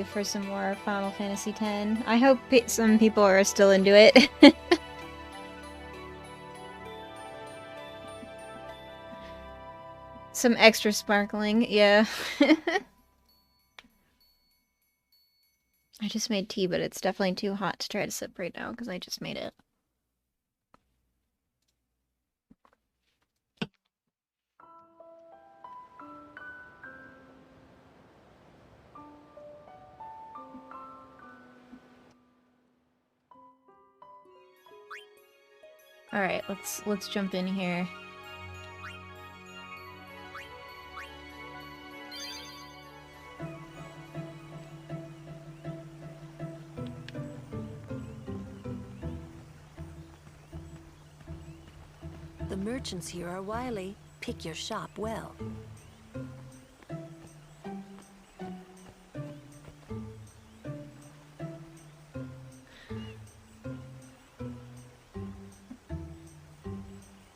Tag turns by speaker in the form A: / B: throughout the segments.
A: for some more Final Fantasy X. I hope some people are still into it. Some extra sparkling, yeah. I just made tea, but it's definitely too hot to try to sip right now because I just made it. All right, let's jump in here.
B: The merchants here are wily. Pick your shop well.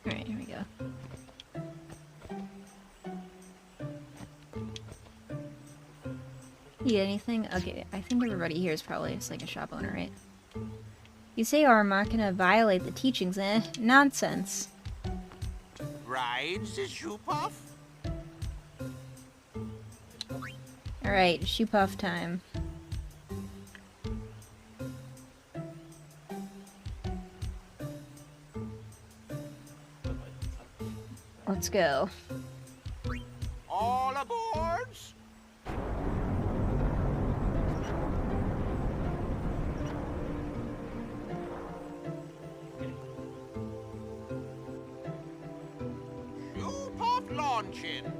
A: Alright, here we go. Need anything? Okay, I think everybody here is probably just like a shop owner, right? You say our Machina violate the teachings, eh? Nonsense.
C: Rides the shoe puff?
A: Alright, shoe puff time. Let's go.
C: All aboards? Shoe puff launching.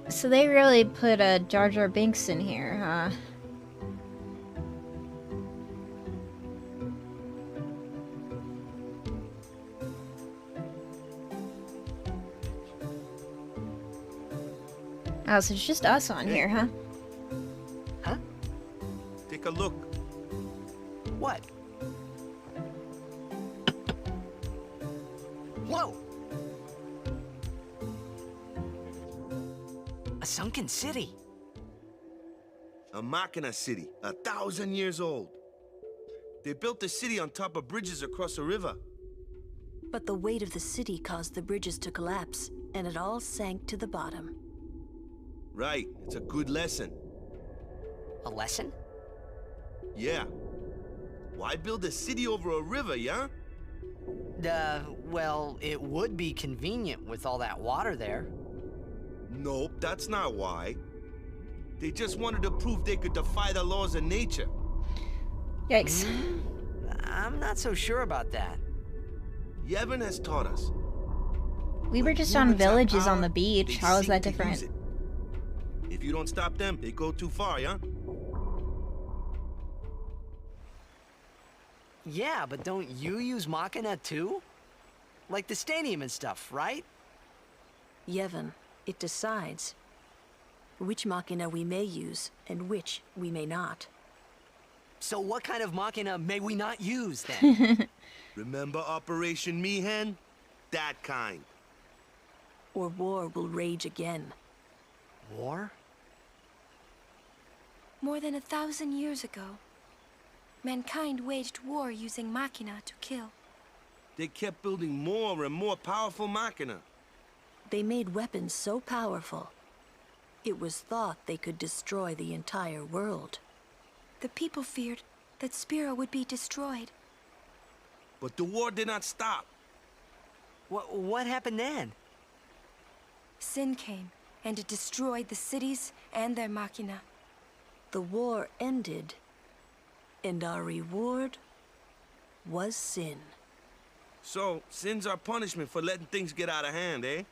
A: So they really put a Jar Jar Binks in here, huh? Oh, so it's just us on here, huh?
C: Huh? Take a look. What? Whoa! A sunken city.
D: A Machina city, 1,000 years old. They built the city on top of bridges across a river.
B: But the weight of the city caused the bridges to collapse, and it all sank to the bottom.
D: Right, it's a good lesson.
C: A lesson?
D: Yeah. Why build a city over a river, yeah?
E: Well, it would be convenient with all that water there.
D: Nope, that's not why. They just wanted to prove they could defy the laws of nature.
A: Yikes.
E: I'm not so sure about that.
D: Yevon has taught us.
A: We were just on
D: Humans have
A: villages on
D: power,
A: the beach.
D: they
A: How is
D: seek
A: that
D: to use
A: different?
D: it. If you don't stop them, they go too far, yeah?
E: Yeah, but don't you use Machina too? Like the stadium and stuff, right?
B: Yevon, it decides which Machina we may use and which we may not.
E: So what kind of Machina may we not use then?
D: Remember Operation Mi'ihen? That kind.
B: Or war will rage again.
E: War?
F: More than 1,000 years ago, mankind waged war using Machina to kill.
D: They kept building more and more powerful Machina.
B: They made weapons so powerful, it was thought they could destroy the entire world.
F: The people feared that Spira would be destroyed.
D: But the war did not stop.
E: What happened then?
F: Sin came, and it destroyed the cities and their Machina.
B: The war ended, and our reward was sin.
D: So, sin's our punishment for letting things get out of hand, eh?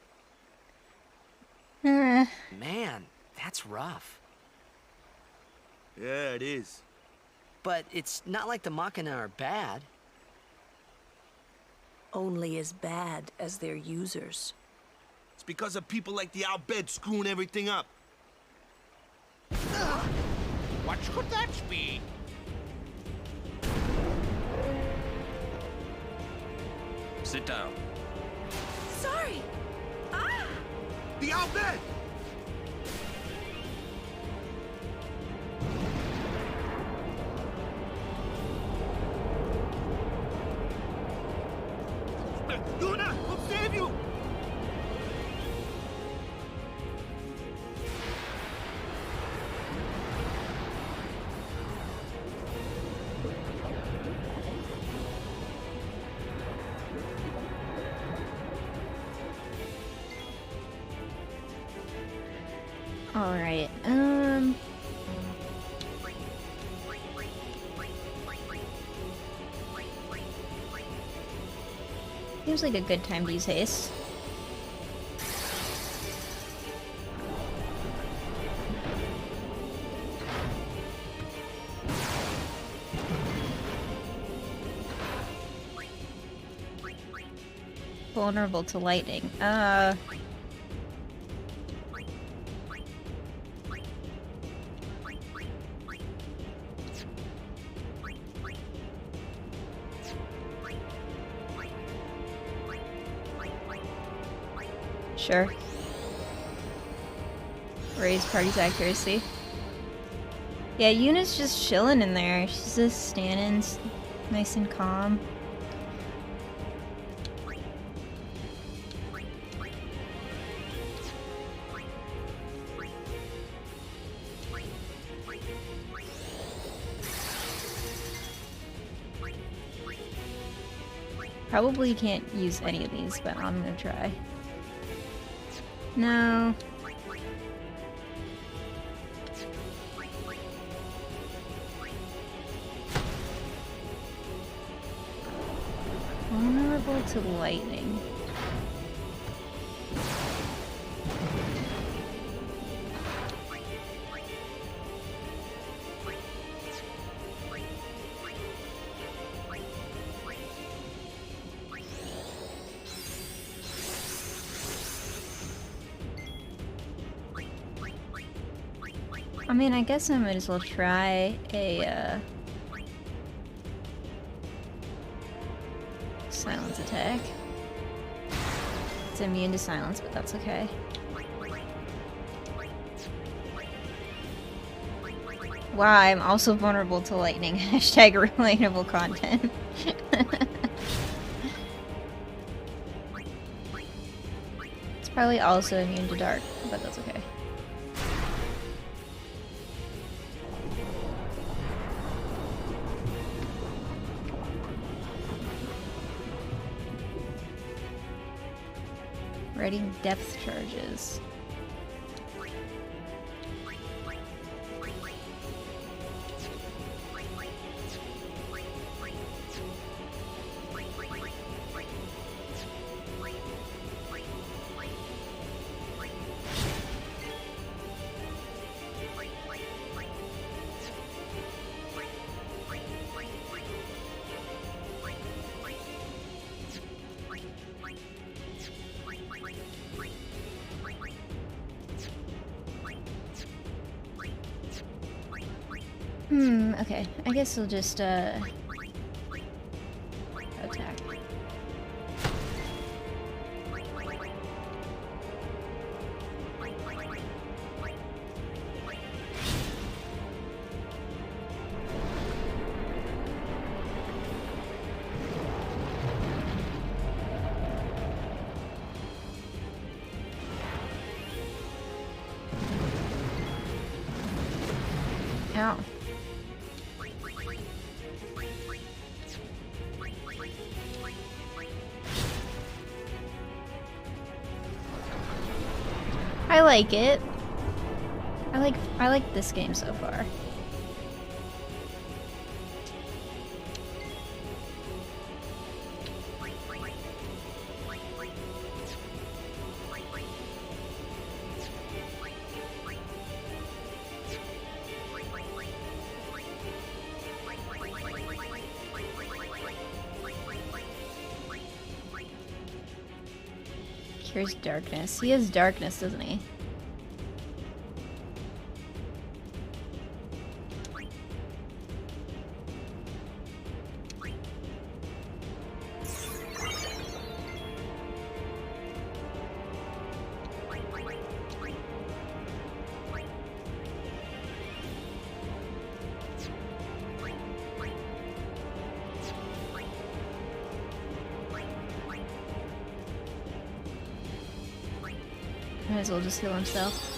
E: Man, that's rough.
D: Yeah, it is.
E: But it's not like the Machina are bad.
B: Only as bad as their users.
D: It's because of people like the Al Bhed screwing everything up.
C: What could that be?
G: Sit down.
F: Sorry! Ah!
D: The Al Bhed!
A: Alright, seems like a good time to use haste. Vulnerable to lightning. Sure. Raise party's accuracy. Yeah, Yuna's just chilling in there. She's just standing nice and calm. Probably can't use any of these, but I'm gonna try. No. Vulnerable to lightning. I mean, I guess I might as well try a, silence attack. It's immune to silence, but that's okay. Wow, I'm also vulnerable to lightning. Hashtag relatable content. It's probably also immune to dark, but that's okay. Writing depth charges. Okay. I guess we'll just, attack. Ow. I like it. I like this game so far. Cures darkness. He has darkness, doesn't he? Might as well just heal himself.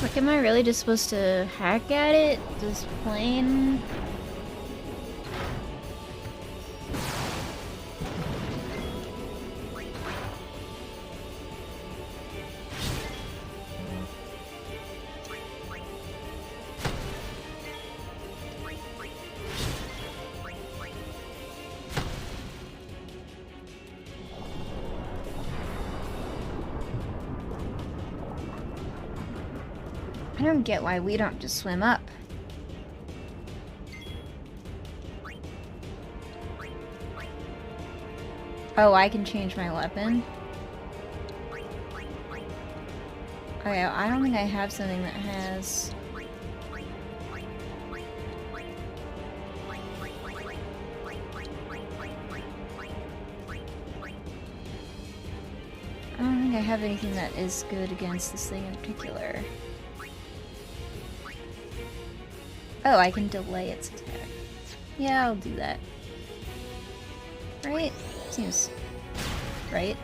A: Like, am I really just supposed to hack at it? Just plain? I don't get why we don't just swim up. Oh, I can change my weapon? Oh yeah, I don't think I have something that has... I don't think I have anything that is good against this thing in particular. Oh, I can delay its attack. Yeah, I'll do that. Right? Seems right.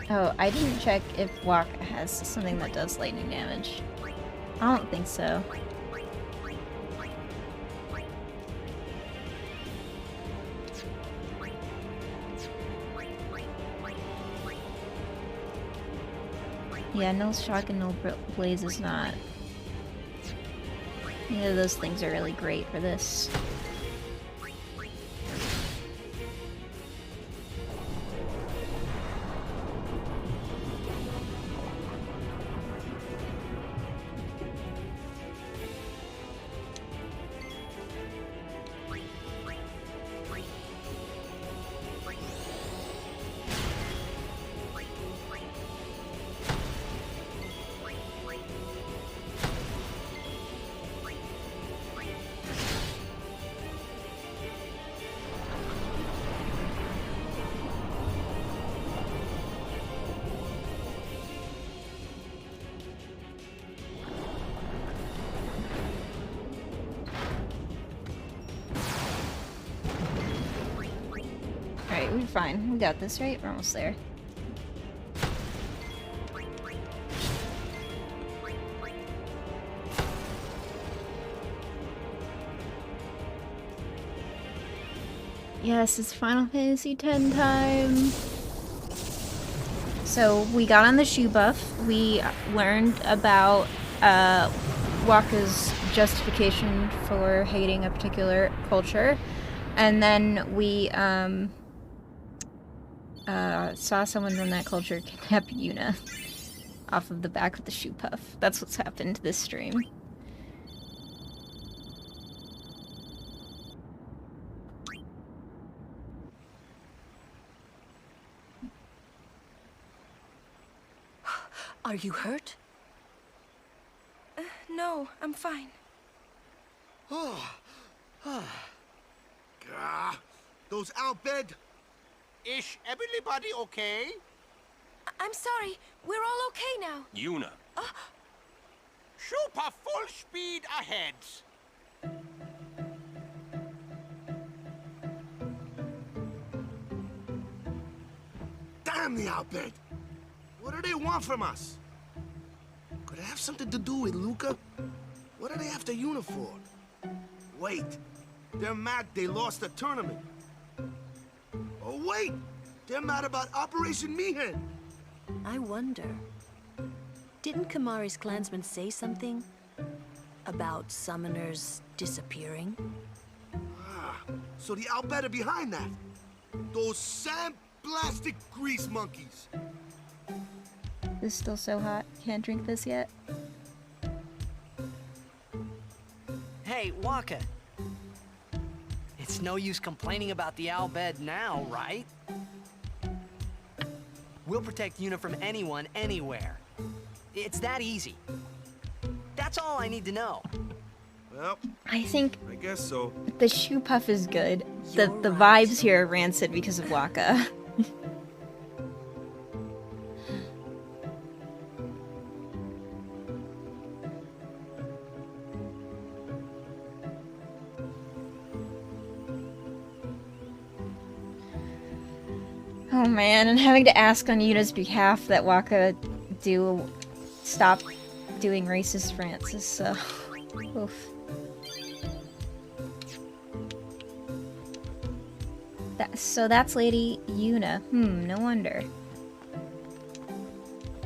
A: Oh, I didn't check if Wakka has something that does lightning damage. I don't think so. Yeah, no shock and no blaze is not. Neither of those things are really great for this. Alright, we're fine. We got this, right? We're almost there. Yes, it's Final Fantasy X time. So we got on the shoe buff. We learned about Wakka's justification for hating a particular culture. And then we saw someone from that culture kidnap Yuna off of the back of the shoe puff. That's what's happened this stream.
B: Are you hurt?
F: No, I'm fine.
D: Gah, those Al Bhed.
C: Is everybody okay?
F: I'm sorry. We're all okay now.
G: Yuna.
C: Super full speed ahead.
D: Damn the Al Bhed. What do they want from us? Could it have something to do with Luca? What are they after Yuna for? Wait, they're mad they lost the tournament. Oh wait, they're mad about Operation Mi'ihen.
B: I wonder. Didn't Kamari's clansmen say something about summoners disappearing?
D: Ah, so the Al Bhed are behind that. Those sand-blasted grease monkeys.
A: This is still so hot. Can't drink this yet.
E: Hey, Wakka. It's no use complaining about the Al Bhed now, right? We'll protect Yuna from anyone, anywhere. It's that easy. That's all I need to know.
D: Well,
A: I think
D: I guess so.
A: the shoe puff is good.
B: You're
A: The
B: right.
A: vibes here are rancid because of Waka. Oh man, and having to ask on Yuna's behalf that Waka stop doing racist rants is so oof. So that's Lady Yuna. No wonder.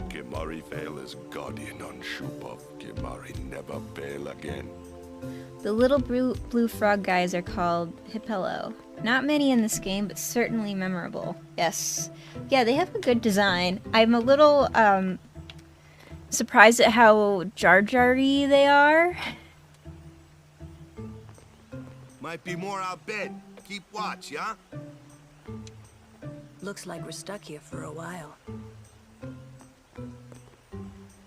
H: Kimari fail as guardian on Shupov. Kimari never fail again.
A: The little blue frog guys are called Hipelo. Not many in this game, but certainly memorable. Yes. Yeah, they have a good design. I'm a little, surprised at how Jar Jar-y they are.
D: Might be more out bed. Keep watch, yeah?
B: Looks like we're stuck here for a while.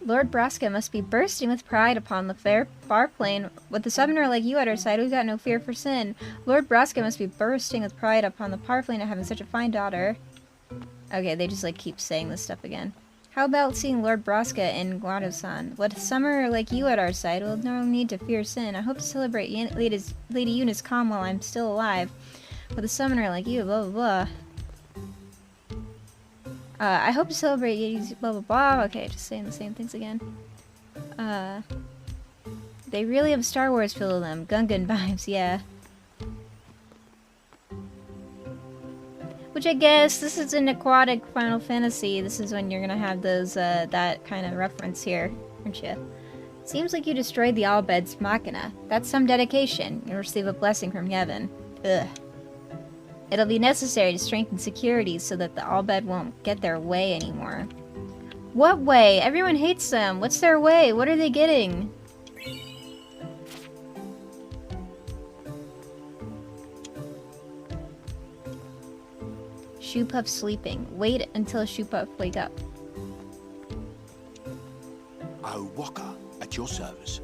A: Lord Braska must be bursting with pride upon the far plain. With a summoner like you at our side, we've got no fear for sin. Lord Braska must be bursting with pride upon the far plain of having such a fine daughter. Okay, they just like keep saying this stuff again. How about seeing Lord Braska in Guado-san? With a summoner like you at our side, we'll no need to fear sin. I hope to celebrate Lady Yuna's calm while I'm still alive. With a summoner like you, blah blah blah. I hope to celebrate Yeti's blah blah blah. Okay, just saying the same things again. They really have Star Wars feel to them. Gungan vibes, yeah. Which I guess, this is an aquatic Final Fantasy. This is when you're gonna have those, that kind of reference here, aren't you? Seems like you destroyed the Al Bhed's Machina. That's some dedication. You'll receive a blessing from Yevon. Ugh. It'll be necessary to strengthen security so that the Al Bhed won't get their way anymore. What way? Everyone hates them. What's their way? What are they getting? Shoepuff sleeping. Wait until Shoepuff wake up.
H: Oh, Waka, at your service.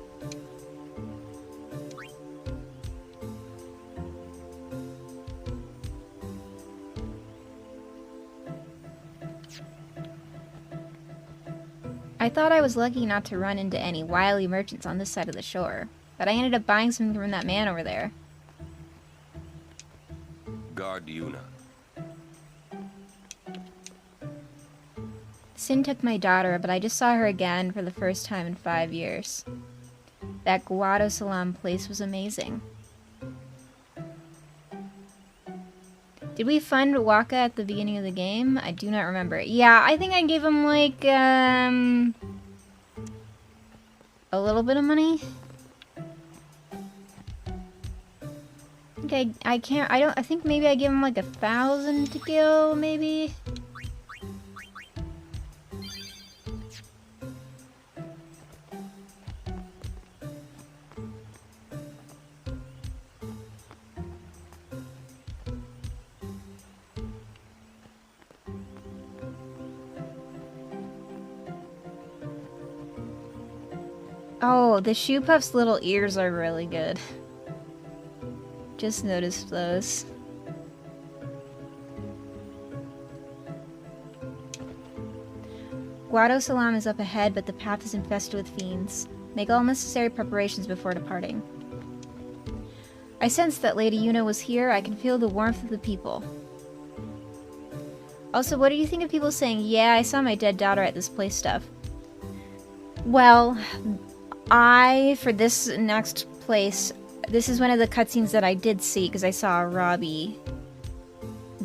A: I thought I was lucky not to run into any wily merchants on this side of the shore, but I ended up buying something from that man over there.
G: Guard Yuna.
A: Sin took my daughter, but I just saw her again for the first time in 5 years. That Guado-Salam place was amazing. Did we fund Waka at the beginning of the game? I do not remember. Yeah, I think I gave him like, a little bit of money. Okay, I think maybe I gave him like 1,000 to go, maybe? Oh, the Shoepuff's little ears are really good. Just noticed those. Guado-Salam is up ahead, but the path is infested with fiends. Make all necessary preparations before departing. I sensed that Lady Yuna was here. I can feel the warmth of the people. Also, what do you think of people saying, yeah, I saw my dead daughter at this place stuff? Well, for this next place, this is one of the cutscenes that I did see, because I saw Robbie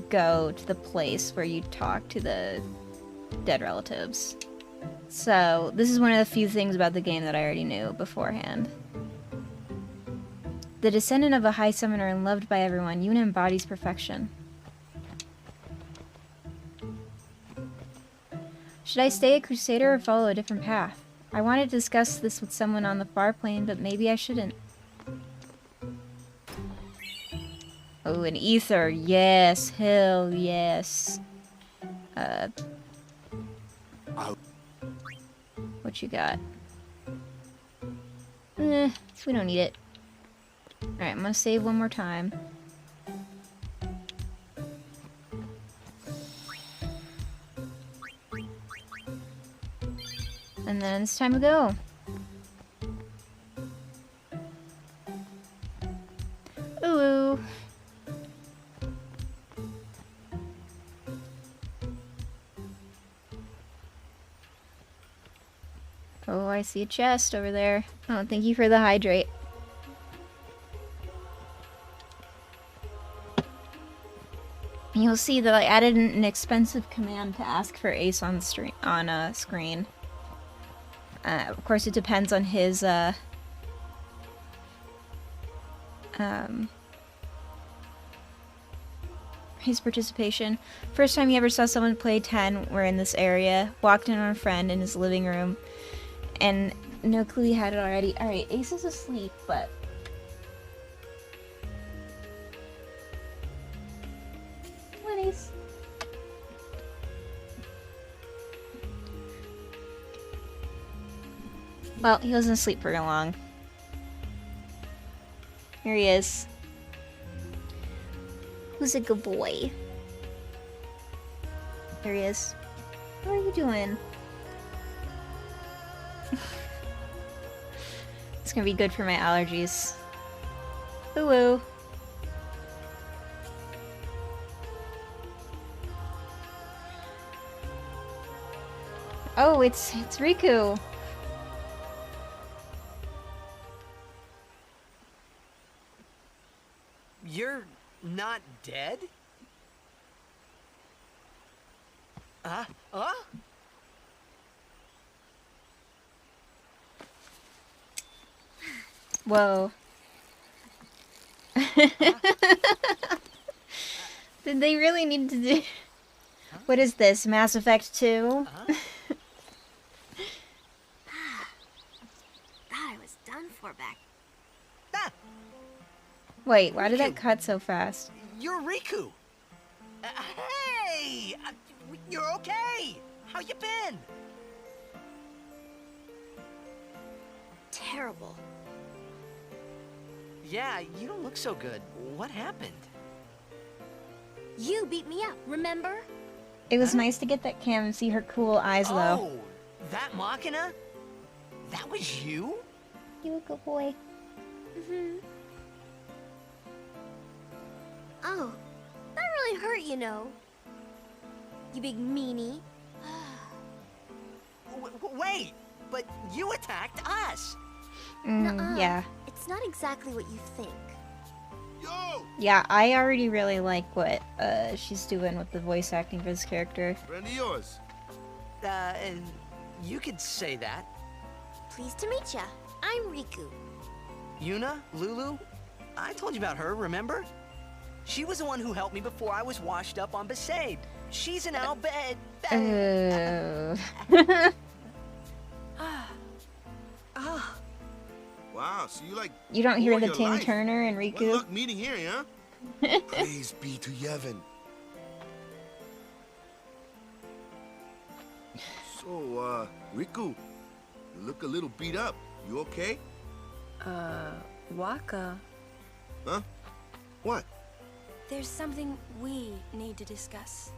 A: go to the place where you talk to the dead relatives. So, this is one of the few things about the game that I already knew beforehand. The descendant of a high summoner and loved by everyone, Yuna embodies perfection. Should I stay a crusader or follow a different path? I wanted to discuss this with someone on the far plane, but maybe I shouldn't. Oh, an ether. Yes. Hell yes. What you got? We don't need it. Alright, I'm gonna save one more time. And then it's time to go. Ooh. Oh, I see a chest over there. Oh, thank you for the hydrate. You'll see that I added an expensive command to ask for Ace on screen. Of course, it depends on his participation. First time he ever saw someone play 10, we're in this area. Walked in on a friend in his living room, and no clue he had it already. All right, Ace is asleep, but. Ace. Well, he wasn't asleep for long. Here he is. Who's a good boy? There he is. What are you doing? It's gonna be good for my allergies. Ooh. Oh, it's Riku.
E: You're not dead?
A: Whoa. Did they really need to do... What is this, Mass Effect 2?
F: I was done for back.
A: Wait, why did that cut so fast?
E: You're Riku. Hey! You're okay! How you been?
F: Terrible.
E: Yeah, you don't look so good. What happened?
F: You beat me up, remember?
A: It was nice to get that cam and see her cool eyes, though.
E: Oh, that Machina? That was you?
A: You a good boy.
F: Mm-hmm. Oh, that really hurt, you know. You big meanie.
E: Wait, but you attacked us.
F: Nuh-uh.
A: Yeah.
F: It's not exactly what you think.
D: Yo!
A: Yeah, I already really like what she's doing with the voice acting for this character.
D: Friend of yours.
E: You could say that.
F: Pleased to meet ya. I'm Riku.
E: Yuna? Lulu? I told you about her, remember? She was the one who helped me before I was washed up on Besaid. She's an Albed.
D: Wow, so you like...
A: You don't hear
D: all
A: the
D: your
A: Tim
D: life.
A: Turner and
D: What
A: Riku?
D: luck meeting here, huh? Praise be to Yevon. So, Riku, you look a little beat up. You okay?
B: Waka.
D: Huh? What?
F: There's something we need to discuss.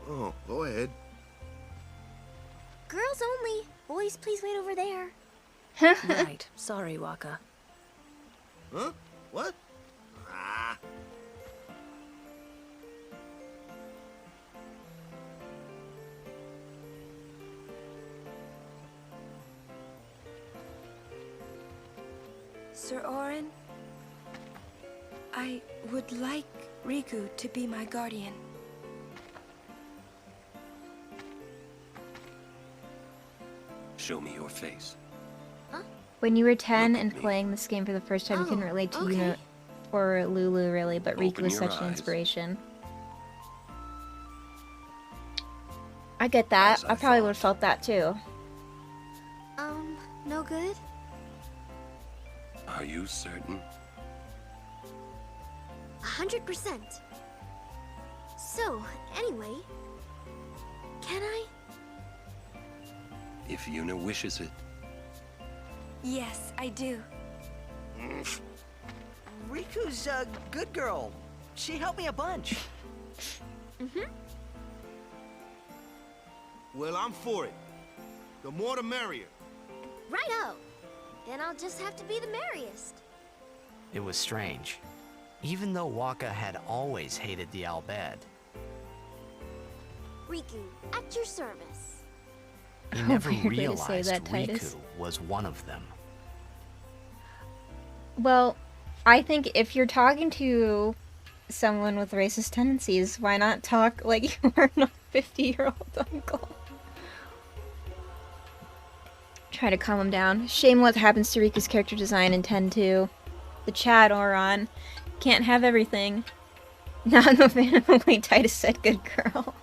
D: Oh, go ahead.
F: Girls only. Boys, please wait over there.
B: Right. Sorry, Waka.
D: Huh? What? Ah.
F: Sir Orin, I would like Riku to be my guardian.
G: Show me your face.
A: When you were 10
G: Look at
A: and
G: me.
A: playing this game for the first time, you couldn't relate to
F: okay.
A: Yuna or Lulu, really, but Riku
G: Open
A: was
G: your
A: such an
G: eyes.
A: inspiration. I get that.
G: As
A: I
G: I
A: probably
G: thought.
A: would have felt that too.
F: No good?
G: Are you certain?
I: 100%. So, anyway, can I?
G: If Yuna wishes it.
F: Yes, I do.
E: Riku's a good girl. She helped me a bunch.
D: Well, I'm for it. The more the merrier.
I: Righto. Then I'll just have to be the merriest.
E: It was strange. Even though Waka had always hated the Al Bhed,
I: Riku, at your service.
E: he never
A: Weird way to say
E: realized
A: that, Titus.
E: Riku was one of them.
A: Well, I think if you're talking to someone with racist tendencies, why not talk like you are not a 50-year-old uncle? Try to calm him down. Shame what happens to Riku's character design in 10-2. The Chad Oron. Can't have everything. Not a fan of the way Titus said good girl.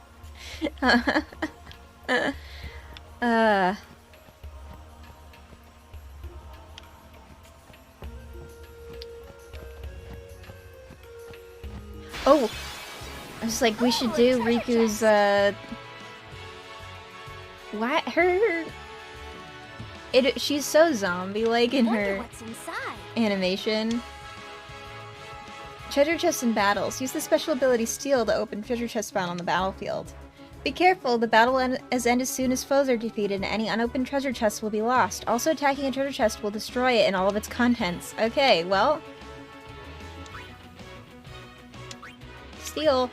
A: Oh! I was like, we should do Riku's, what? She's so zombie-like in
I: Wonder
A: her
I: what's inside.
A: animation. Treasure chests in battles. Use the special ability Steal to open treasure chests found on the battlefield. Be careful, the battle has ended as soon as foes are defeated and any unopened treasure chests will be lost. Also, attacking a treasure chest will destroy it and all of its contents. Okay, well... Steal.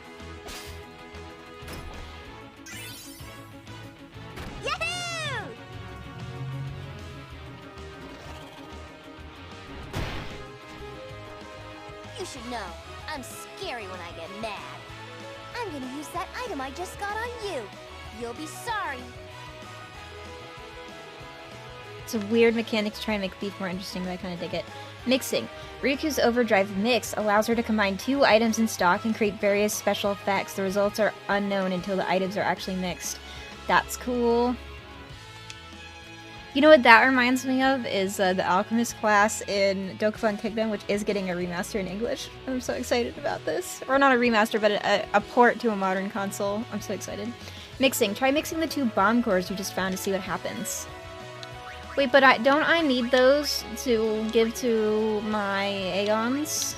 I: Yahoo! You should know, I'm scary when I get mad. I'm gonna use that item I just got on you. You'll be sorry.
A: It's a weird mechanic to try and make Thief more interesting, but I kind of dig it. Mixing. Riku's Overdrive Mix allows her to combine 2 items in stock and create various special effects. The results are unknown until the items are actually mixed. That's cool. You know what that reminds me of is the Alchemist class in Dokkan Kingdom, which is getting a remaster in English. I'm so excited about this. Or not a remaster, but a port to a modern console. I'm so excited. Mixing. Try mixing the 2 bomb cores you just found to see what happens. Wait, but don't I need those to give to my Aeons?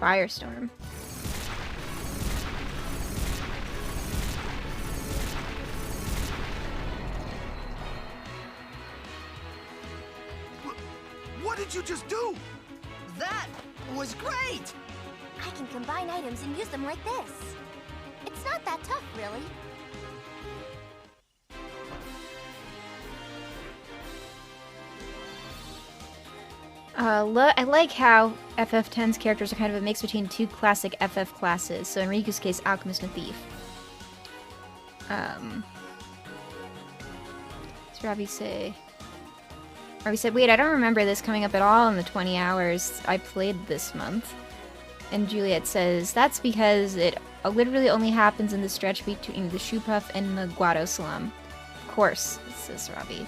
A: Firestorm.
D: What did you just do?
E: That was great!
I: I can combine items and use them like this. It's not that tough, really.
A: I like how FF10's characters are kind of a mix between 2 classic FF classes, so in Riku's case, Alchemist and Thief. What's Robbie say? Robbie said, wait, I don't remember this coming up at all in the 20 hours I played this month. And Juliet says, that's because it literally only happens in the stretch between the Shoepuff and the Guado Slum. Of course, says Robbie.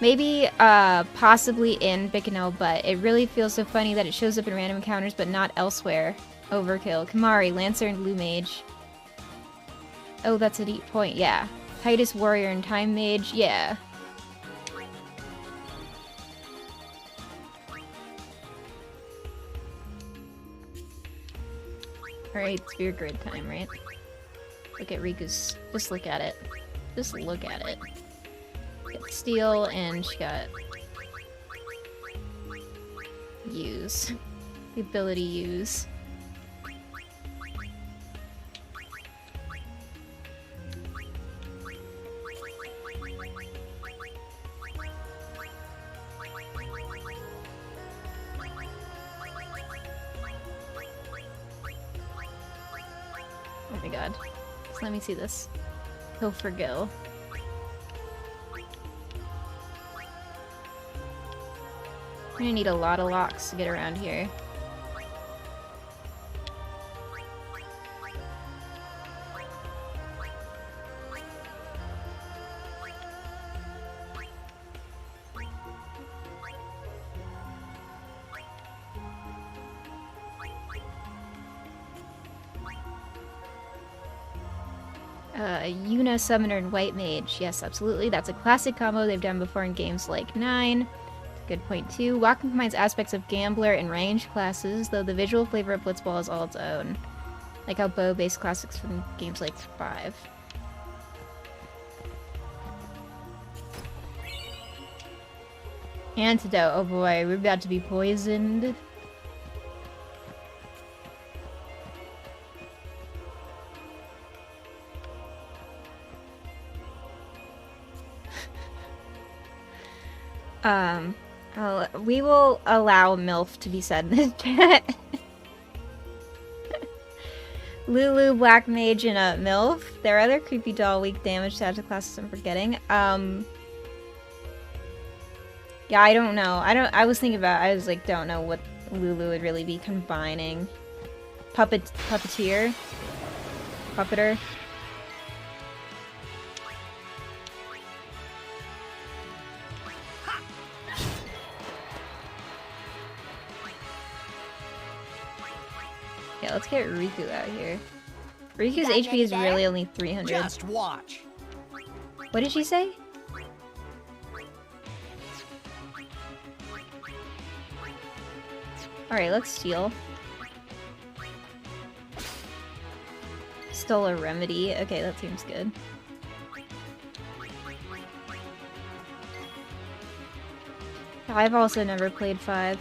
A: Maybe, possibly in Bikanel, but it really feels so funny that it shows up in random encounters but not elsewhere. Overkill. Kamari, Lancer, and Blue Mage. Oh, that's a deep point, yeah. Titus, Warrior, and Time Mage, yeah. Alright, Sphere Grid time, right? Look at Riku's... Just look at it. Just look at it. Got Steal, and she got... Use. The ability Use. Oh my god. Just let me see this. Go for Gil. I'm gonna need a lot of locks to get around here. Yuna, Summoner, and White Mage. Yes, absolutely. That's a classic combo they've done before in games like 9. Good point, too. Walking combines aspects of Gambler and Range classes, though the visual flavor of Blitzball is all its own. Like how bow-based classics from games like 5. Antidote. Oh boy, we're about to be poisoned. We will allow MILF to be said in this chat. Lulu, Black Mage, and MILF. There are other creepy doll weak damage to classes I'm forgetting. Yeah, I don't know. I was thinking about, I was like, don't know what Lulu would really be combining. Puppeteer? Puppeter? Yeah, let's get Riku out here. Riku's HP is really only 300.
E: Just watch.
A: What did she say? Alright, let's steal. Stole a remedy. Okay, that seems good. I've also never played 5.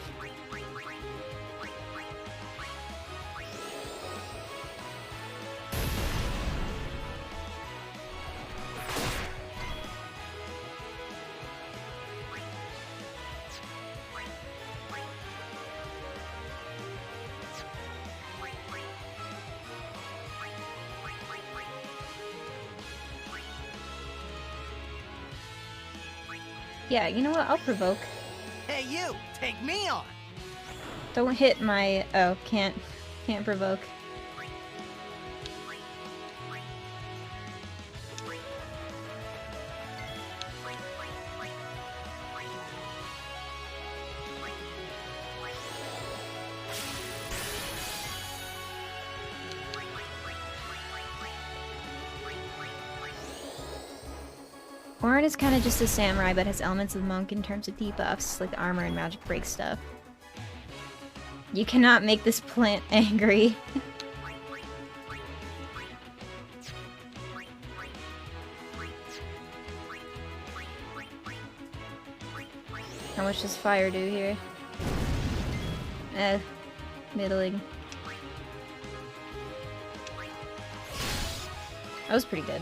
A: Yeah, you know what? I'll provoke.
E: Hey, you! Take me on!
A: Don't hit my... Oh, can't provoke. Auron is kind of just a samurai, but has elements of monk in terms of debuffs, like the armor and magic break stuff. You cannot make this plant angry. How much does fire do here? Middling. That was pretty good.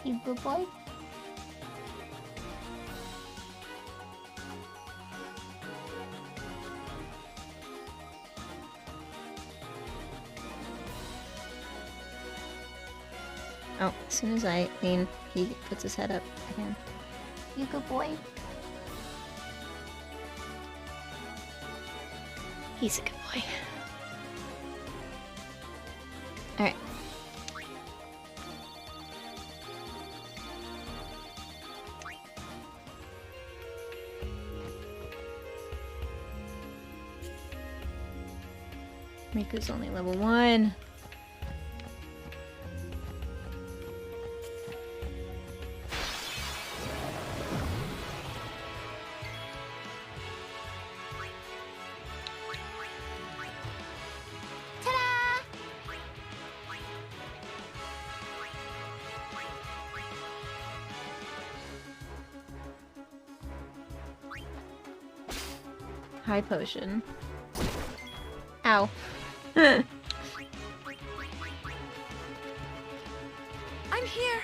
I: You good boy?
A: Oh, as soon as I mean, he puts his head up again.
I: You good boy?
A: He's a good boy. Alright. Riku's only level 1. High potion. Ow.
F: I'm here.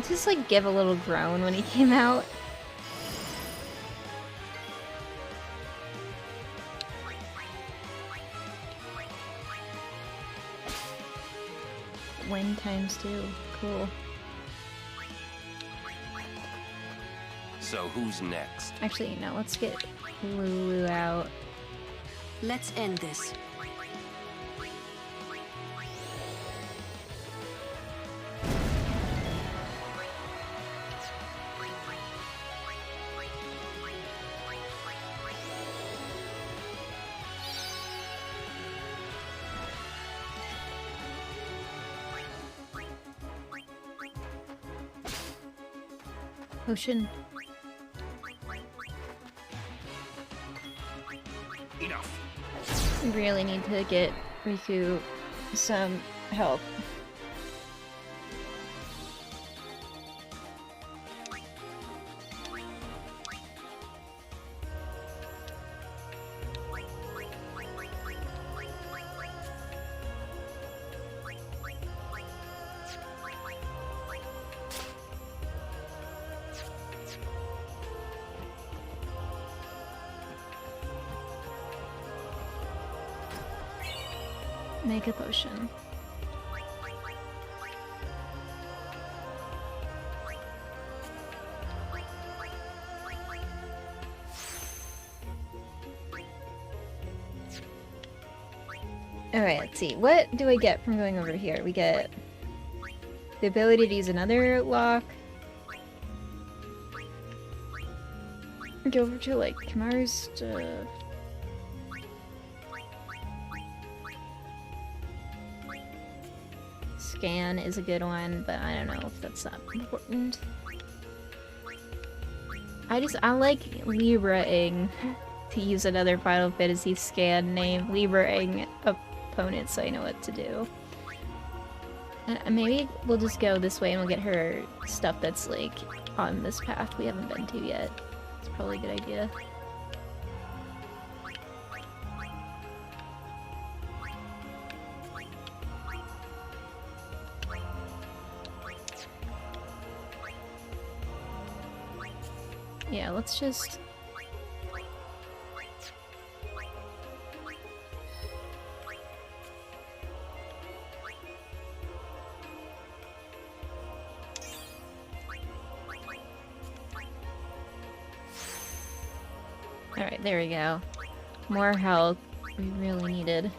A: just like give a little groan when he came out. Wind times 2. Cool.
G: So who's next?
A: Actually, no, let's get Lulu out.
B: Let's end this.
A: Potion.
C: Enough.
A: We really need to get Riku some help. Make a potion. Alright, let's see. What do I get from going over here? We get the ability to use another lock. Go over to, like, Kamaru's stuff. Scan is a good one, but I don't know if that's that important. I like Libra-ing to use another Final Fantasy scan name, Libra-ing opponents so I know what to do. Maybe we'll just go this way and we'll get her stuff that's like on this path we haven't been to yet. It's probably a good idea. Yeah, let's just... Alright, there we go. More health. We really needed.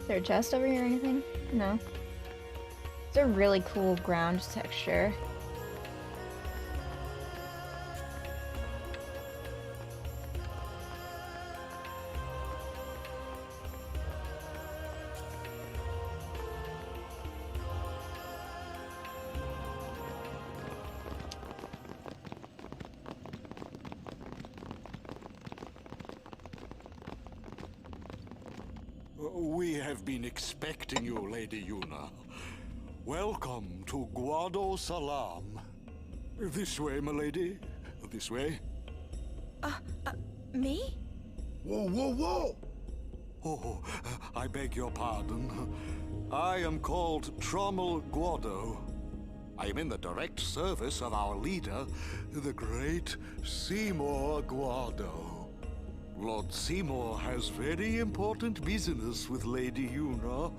A: Is there a chest over here or anything? No. It's a really cool ground texture.
H: We have been expecting you, Lady Yuna. Welcome to Guado Salam. This way, my lady. This way.
F: Me?
D: Whoa, whoa, whoa!
H: Oh, I beg your pardon. I am called Trommel Guado. I am in the direct service of our leader, the great Seymour Guado. Lord Seymour has very important business with Lady Yuna.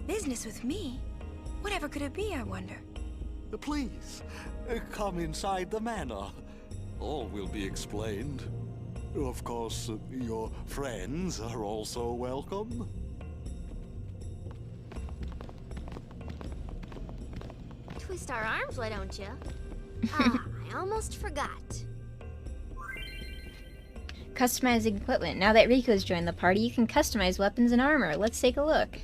F: Business with me? Whatever could it be, I wonder?
H: Please, come inside the manor. All will be explained. Of course, your friends are also welcome.
I: Twist our arms, why don't you? Ah, I almost forgot.
A: Customizing equipment. Now that Riku's joined the party, you can customize weapons and armor. Let's take a look.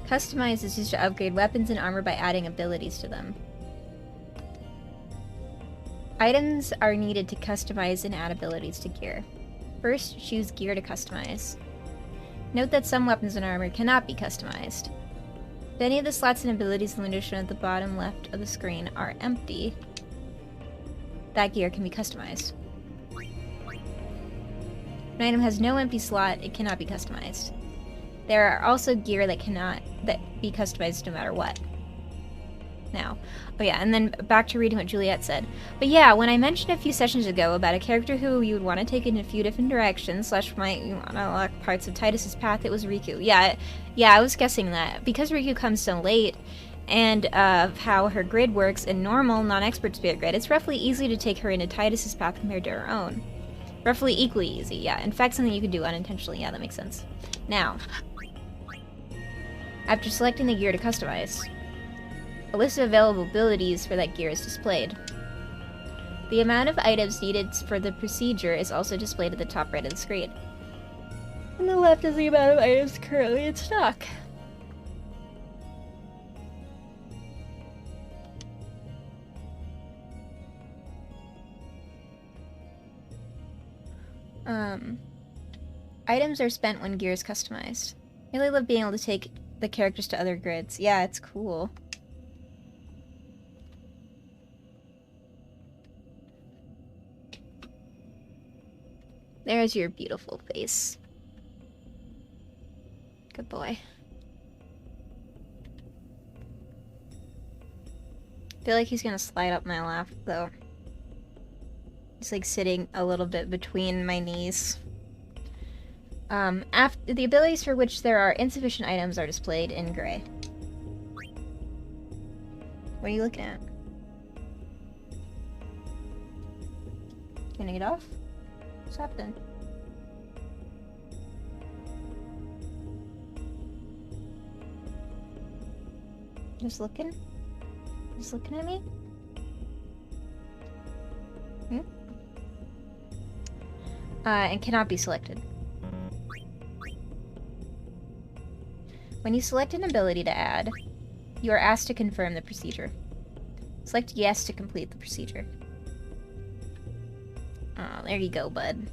A: Customize is used to upgrade weapons and armor by adding abilities to them. Items are needed to customize and add abilities to gear. First, choose gear to customize. Note that some weapons and armor cannot be customized. If any of the slots and abilities in the window shown at the bottom left of the screen are empty, that gear can be customized. If an item has no empty slot, it cannot be customized. There are also gear that cannot be customized no matter what. Now, oh yeah, and then back to reading what Juliet said. But yeah, when I mentioned a few sessions ago about a character who you would want to take in a few different directions, / might you want to unlock parts of Titus's path, it was Riku. Yeah, I was guessing that. Because Riku comes so late, and of how her grid works in normal, non-expert spirit grid, it's roughly easy to take her into Titus's path compared to her own. Roughly equally easy, yeah. In fact, something you could do unintentionally, yeah, that makes sense. Now, after selecting the gear to customize, a list of available abilities for that gear is displayed. The amount of items needed for the procedure is also displayed at the top right of the screen. On the left is the amount of items currently in stock. Items are spent when gear is customized. I really love being able to take the characters to other grids. Yeah, it's cool. There's your beautiful face. Good boy. I feel like he's gonna slide up my lap, though. He's like sitting a little bit between my knees. After the abilities for which there are insufficient items are displayed in gray. What are you looking at? Can I get off? What's happening? Just looking? Just looking at me? And cannot be selected. When you select an ability to add, you are asked to confirm the procedure. Select yes to complete the procedure. Oh, there you go, bud.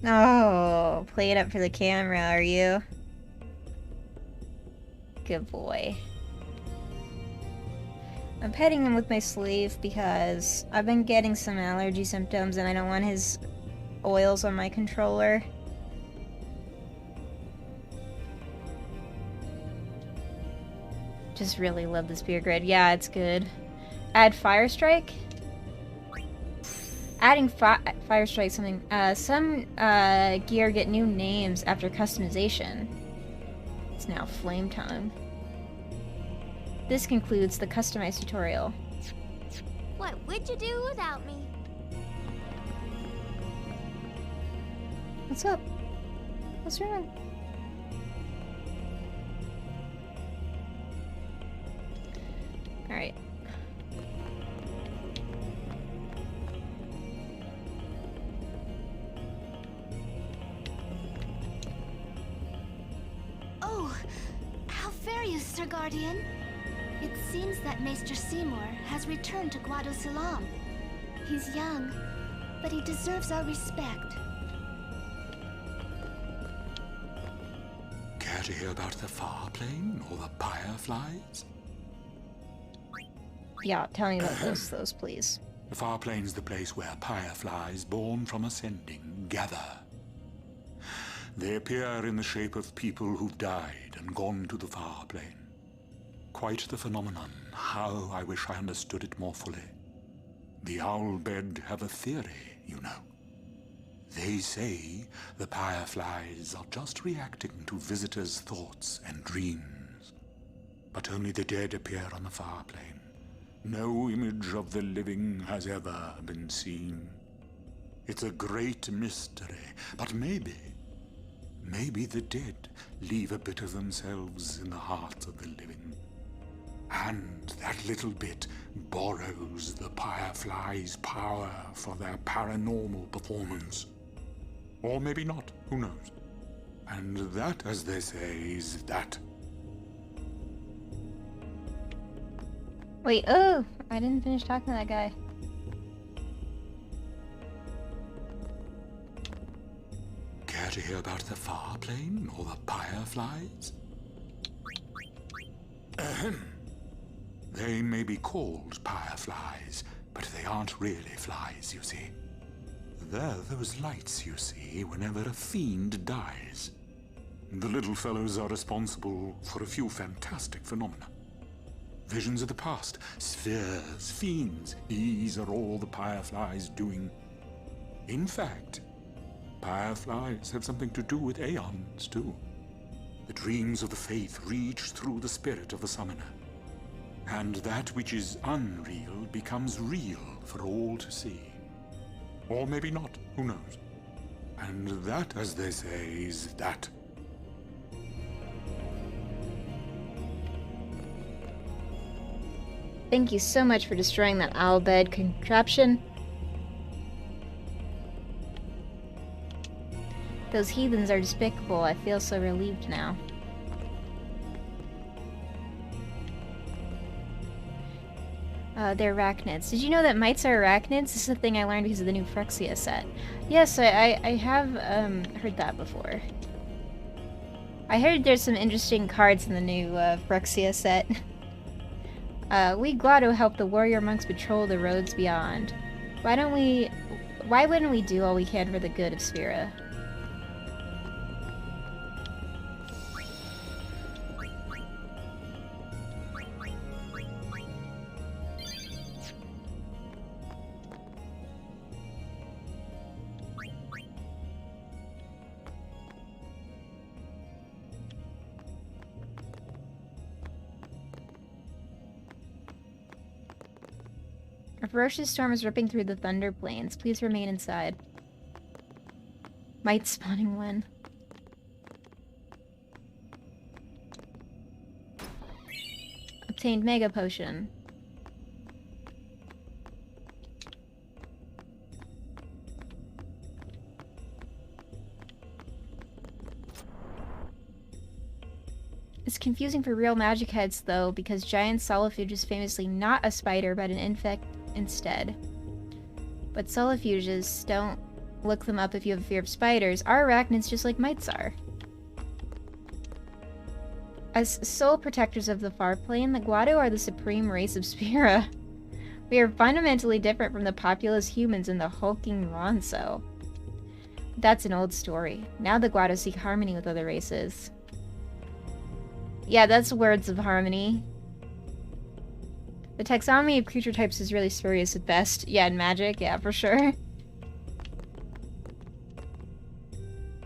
A: Oh, play it up for the camera, are you? Good boy. I'm petting him with my sleeve because I've been getting some allergy symptoms and I don't want his oils on my controller. Just really love the spear grid. Yeah, it's good. Add Fire Strike. Adding Fire Strike something. Some gear get new names after customization. It's now Flame Tongue. This concludes the customized tutorial.
I: What would you do without me?
A: What's up? What's wrong? Alright.
J: Oh, how fare you, Sir Guardian? It seems that Maester Seymour has returned to Guado Salam. He's young, but he deserves our respect.
H: Care to hear about the Far Plane or the Fireflies?
A: Yeah, tell me about those, please.
H: The Far Plane's the place where Fireflies, born from ascending, gather. They appear in the shape of people who've died and gone to the Far Plane. Quite the phenomenon. How I wish I understood it more fully. The Owlbed have a theory, you know. They say the Fireflies are just reacting to visitors' thoughts and dreams. But only the dead appear on the Far Plane. No image of the living has ever been seen. It's a great mystery, but maybe the dead leave a bit of themselves in the hearts of the living. And that little bit borrows the Fireflies' power for their paranormal performance. Or maybe not, who knows? And that, as they say, is that.
A: Wait, oh! I didn't finish talking to that guy.
H: Care to hear about the far plane or the fireflies? Ahem. They may be called fireflies, but they aren't really flies, you see. They're those lights you see whenever a fiend dies. The little fellows are responsible for a few fantastic phenomena. Visions of the past, spheres, fiends, these are all the fireflies doing. In fact, fireflies have something to do with aeons, too. The dreams of the faith reach through the spirit of the summoner. And that which is unreal becomes real for all to see. Or maybe not, who knows? And that, as they say, is that.
A: Thank you so much for destroying that owl bed contraption. Those heathens are despicable. I feel so relieved now. They're arachnids. Did you know that mites are arachnids? This is a thing I learned because of the new Phyrexia set. Yes, I have heard that before. I heard there's some interesting cards in the new Phyrexia set. We Guado help the warrior monks patrol the roads beyond. Why wouldn't we do all we can for the good of Sphera? A ferocious storm is ripping through the Thunder Plains. Please remain inside. Might spawning when? Obtained Mega Potion. It's confusing for real magic heads, though, because giant solifuge is famously not a spider, but an insect instead. But solifuges, don't look them up if you have a fear of spiders, are arachnids just like mites are. As sole protectors of the far plane, the Guado are the supreme race of Sphera. We are fundamentally different from the populous humans in the hulking Ronso. That's an old story. Now the Guado seek harmony with other races. Yeah, that's words of harmony. The taxonomy of creature types is really spurious at best. Yeah, in Magic, yeah, for sure.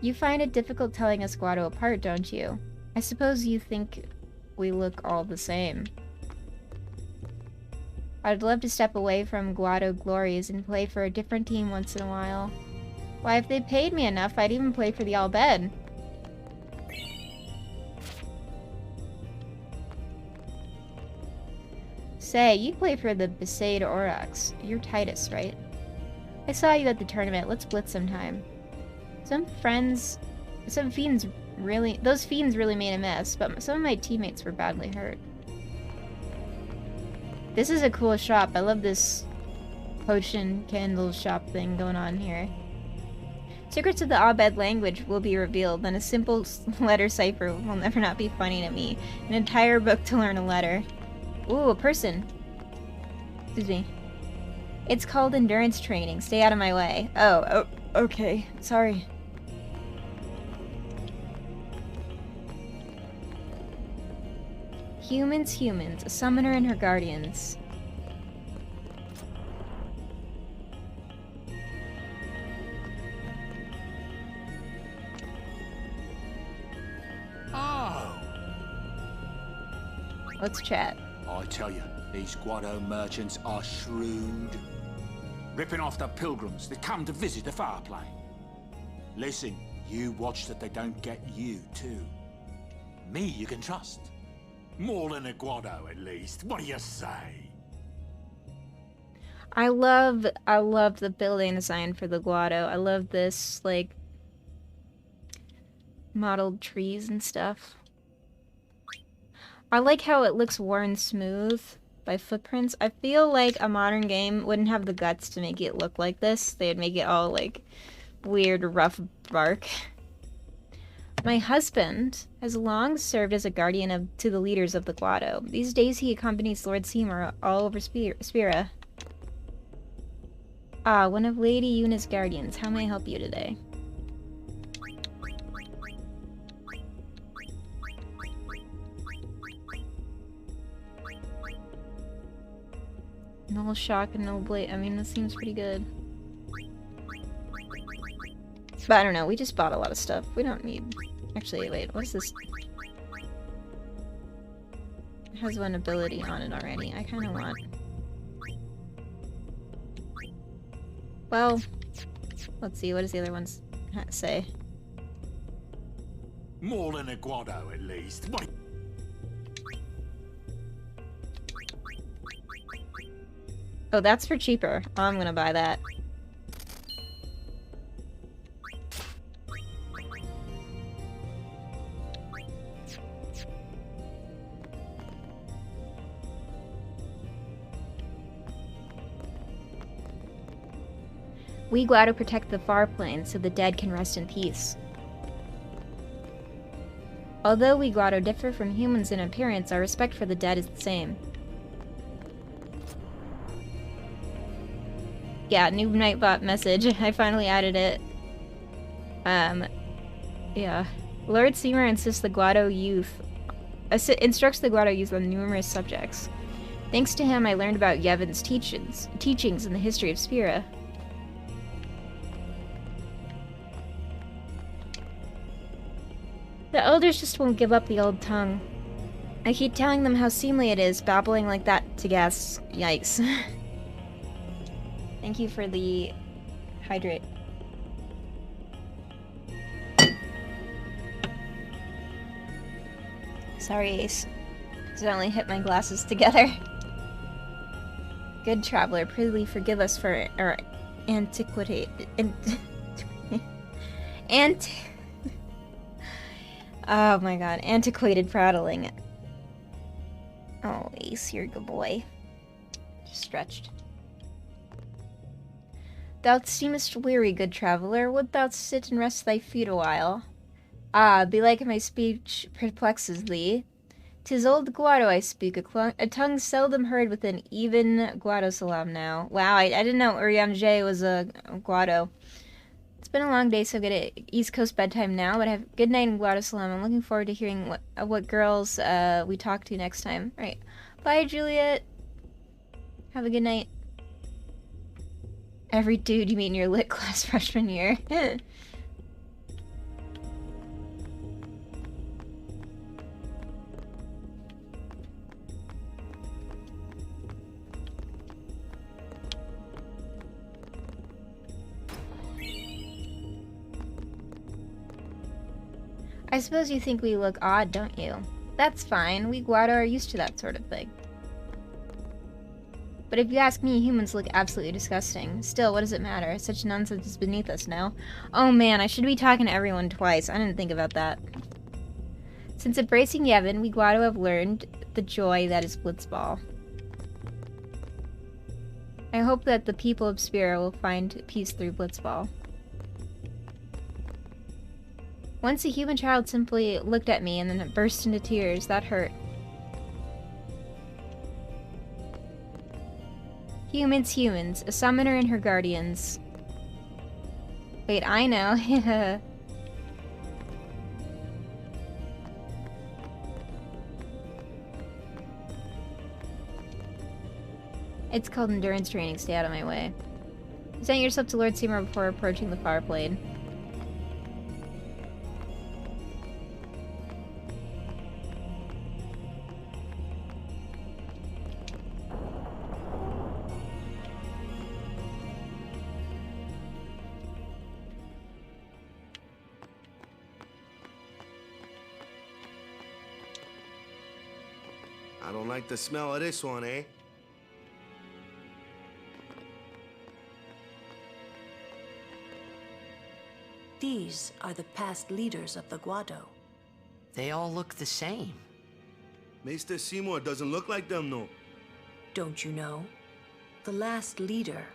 A: You find it difficult telling us Guado apart, don't you? I suppose you think we look all the same. I'd love to step away from Guado glories and play for a different team once in a while. Why, if they paid me enough, I'd even play for the Al Bhed. Say, you play for the Besaid Aurochs. You're Titus, right? I saw you at the tournament. Let's blitz sometime. Those fiends really made a mess, but some of my teammates were badly hurt. This is a cool shop. I love this potion candle shop thing going on here. Secrets of the Al Bhed language will be revealed, then a simple letter cipher will never not be funny to me. An entire book to learn a letter. Ooh, a person. Excuse me. It's called endurance training. Stay out of my way. Oh, okay. Sorry. Humans, a summoner and her guardians.
C: Oh!
A: Let's chat.
C: I tell you, these Guado merchants are shrewd. Ripping off the pilgrims that come to visit the far plane. Listen, you watch that they don't get you, too. Me you can trust. More than a Guado, at least. What do you say?
A: I love the building design for the Guado. I love this, like, modeled trees and stuff. I like how it looks worn smooth, by footprints. I feel like a modern game wouldn't have the guts to make it look like this. They'd make it all like weird, rough bark. My husband has long served as a guardian to the leaders of the Guado. These days he accompanies Lord Seymour all over Spira. Ah, one of Lady Yuna's guardians. How may I help you today? No shock and no blade. I mean, this seems pretty good. But I don't know, we just bought a lot of stuff. We don't need... Actually, wait, what is this? It has one ability on it already. I kind of want... Well, let's see, what does the other ones say?
C: More than a Guado, at least. What?
A: Oh, that's for cheaper. I'm gonna buy that. We Guado protect the far plains so the dead can rest in peace. Although we Guado differ from humans in appearance, our respect for the dead is the same. Yeah, Noob Nightbot message. I finally added it. Yeah. Lord Seymour instructs the Guado youth on numerous subjects. Thanks to him, I learned about Yevon's teachings in the history of Spira. The elders just won't give up the old tongue. I keep telling them how seemly it is, babbling like that to guests. Yikes. Thank you for the hydrate. Sorry, Ace. Accidentally hit my glasses together. Good traveler, prithee forgive us for our antiquity. Oh my god, antiquated prattling. Oh, Ace, you're a good boy. Just stretched. Thou seemest weary, good traveller. Would thou sit and rest thy feet awhile? Ah, belike my speech perplexes thee. 'Tis old Guado I speak, a tongue seldom heard within even Guado Salam now. Wow, I didn't know Urianger was a Guado. It's been a long day, so get it East Coast bedtime now, but have good night in Guado Salam. I'm looking forward to hearing what girls we talk to next time. All right. Bye, Juliet. Have a good night. Every dude you meet in your lit class freshman year. I suppose you think we look odd, don't you? That's fine. We Guado are used to that sort of thing. But if you ask me, humans look absolutely disgusting. Still, what does it matter? Such nonsense is beneath us now. Oh man, I should be talking to everyone twice. I didn't think about that. Since embracing Yevon, we Guado have learned the joy that is Blitzball. I hope that the people of Spira will find peace through Blitzball. Once a human child simply looked at me and then it burst into tears. That hurt. Humans. A summoner and her guardians. Wait, I know. It's called endurance training. Stay out of my way. Present yourself to Lord Seymour before approaching the Fireblade.
D: I don't like the smell of this one, eh?
B: These are the past leaders of the Guado.
E: They all look the same.
D: Maester Seymour doesn't look like them, no.
B: don't you know? The last leader.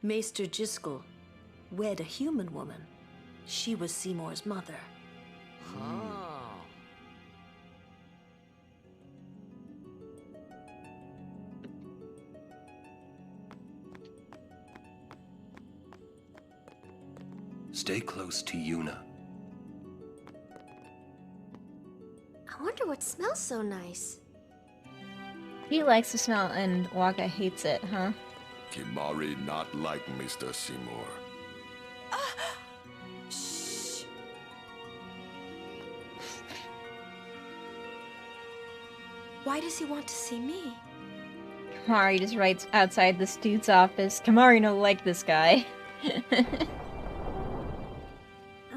B: Maester Jiskel wed a human woman. She was Seymour's mother.
E: Oh.
G: Stay close to Yuna.
I: I wonder what smells so nice.
A: He likes the smell and Waka hates it, huh?
H: Kimahri not like Mr. Seymour.
F: Shh. Why does he want to see me?
A: Kamari just writes outside this dude's office. Kamari no like this guy.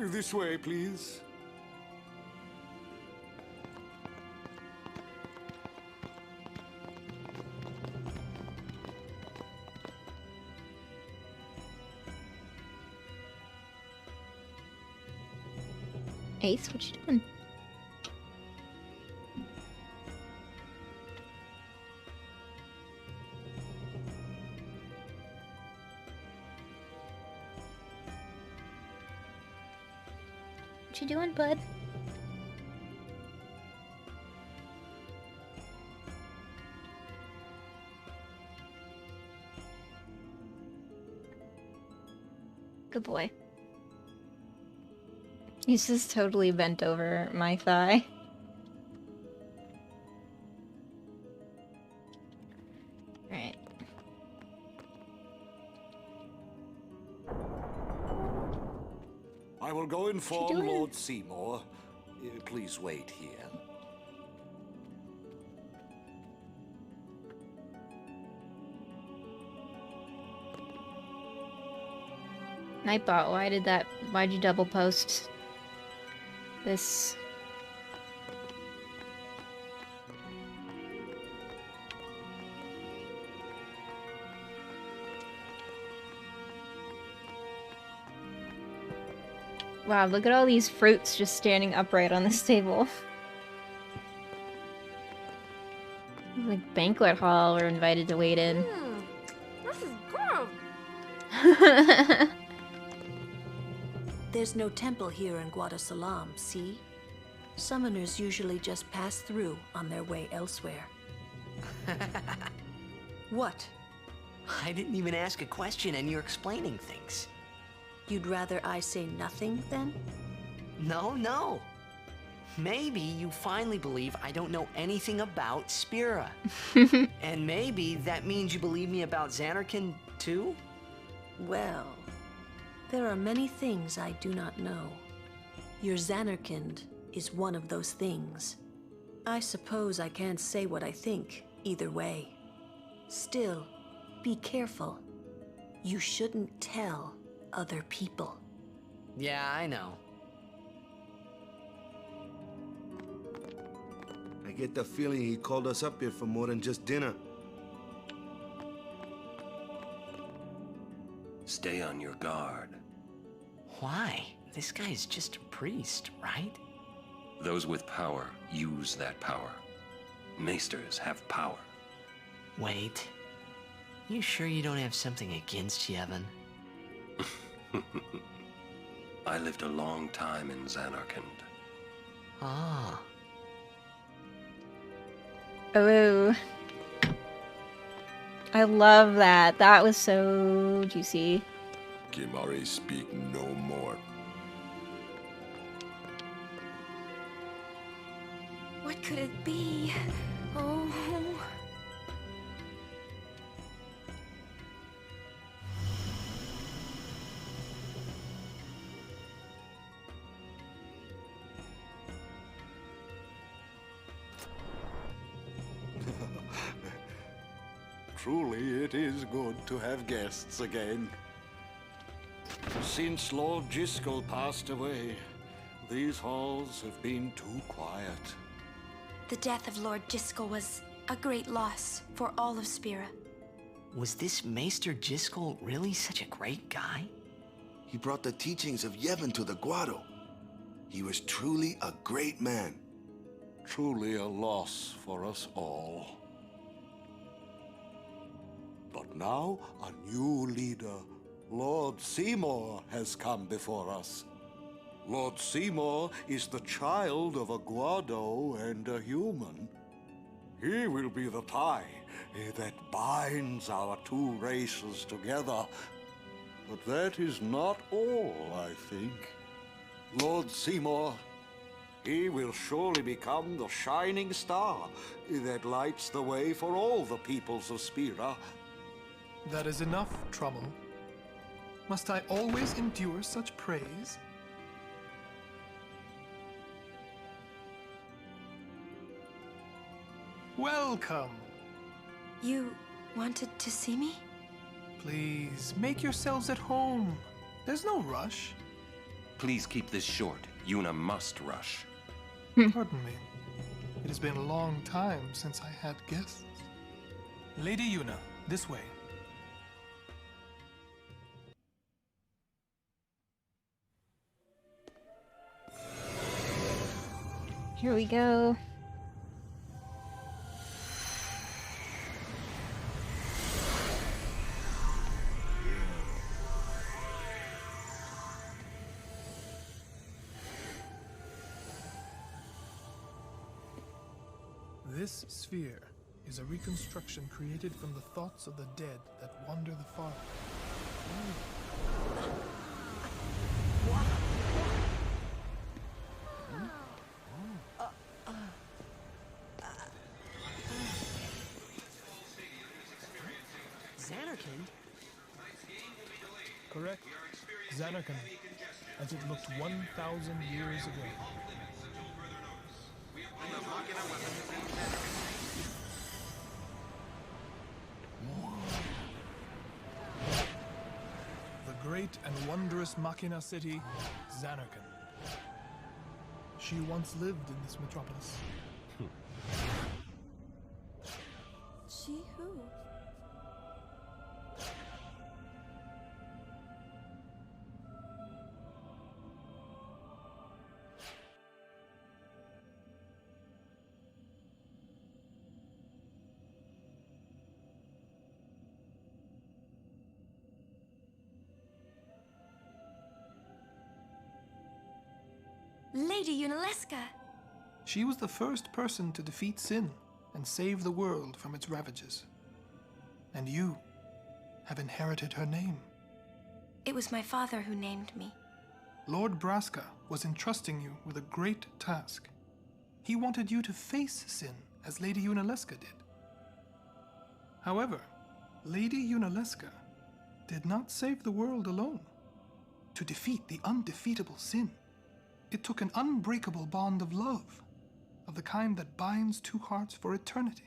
H: This way, please.
A: Ace, what you doing? What you doing, bud? Good boy. He's just totally bent over my thigh. Alright.
H: I will go inform
A: doing?
H: Lord Seymour. Please wait here.
A: Nightbot, why'd you double post this? Wow, look at all these fruits just standing upright on this table. Like banquet hall we're invited to wait in.
I: This is good.
B: There's no temple here in Guadasalam, see? Summoners usually just pass through on their way elsewhere. What?
E: I didn't even ask a question and you're explaining things.
B: You'd rather I say nothing, then?
E: No. Maybe you finally believe I don't know anything about Spira. And maybe that means you believe me about Zanarkand, too?
B: Well, there are many things I do not know. Your Zanarkand is one of those things. I suppose I can't say what I think, either way. Still, be careful. You shouldn't tell other people.
E: Yeah, I know.
D: I get the feeling he called us up here for more than just dinner.
G: Stay on your guard.
E: Why? This guy's just a priest, right?
G: Those with power use that power. Maesters have power.
E: Wait. You sure you don't have something against Yevon?
G: I lived a long time in Zanarkand.
E: Ah.
A: Oh. I love that. That was so juicy.
H: Kimahri speak no more.
F: What could it be? Oh.
H: Truly, it is good to have guests again. Since Lord Jiskel passed away, these halls have been too quiet.
F: The death of Lord Jiskel was a great loss for all of Spira.
E: Was this Maester Jiskel really such a great guy?
D: He brought the teachings of Yevon to the Guado. He was truly a great man.
H: Truly a loss for us all. Now, a new leader, Lord Seymour, has come before us. Lord Seymour is the child of a Guado and a human. He will be the tie that binds our two races together. But that is not all, I think. Lord Seymour, he will surely become the shining star that lights the way for all the peoples of Spira.
K: That is enough, Trummel. Must I always endure such praise? Welcome.
F: You wanted to see me?
K: Please, make yourselves at home. There's no rush.
G: Please keep this short. Yuna must rush.
K: Pardon me. It has been a long time since I had guests. Lady Yuna, this way.
A: Here we go.
K: This sphere is a reconstruction created from the thoughts of the dead that wander the far.
E: Zanarkand?
K: Correct. Zanarkand, as it looked 1,000 years ago. The great and wondrous Machina city, Zanarkand. She once lived in this metropolis.
F: She who? Lady Yunalesca!
K: She was the first person to defeat sin and save the world from its ravages. And you have inherited her name.
F: It was my father who named me.
K: Lord Braska was entrusting you with a great task. He wanted you to face sin as Lady Yunalesca did. However, Lady Yunalesca did not save the world alone. To defeat the undefeatable sin, it took an unbreakable bond of love, of the kind that binds two hearts for eternity.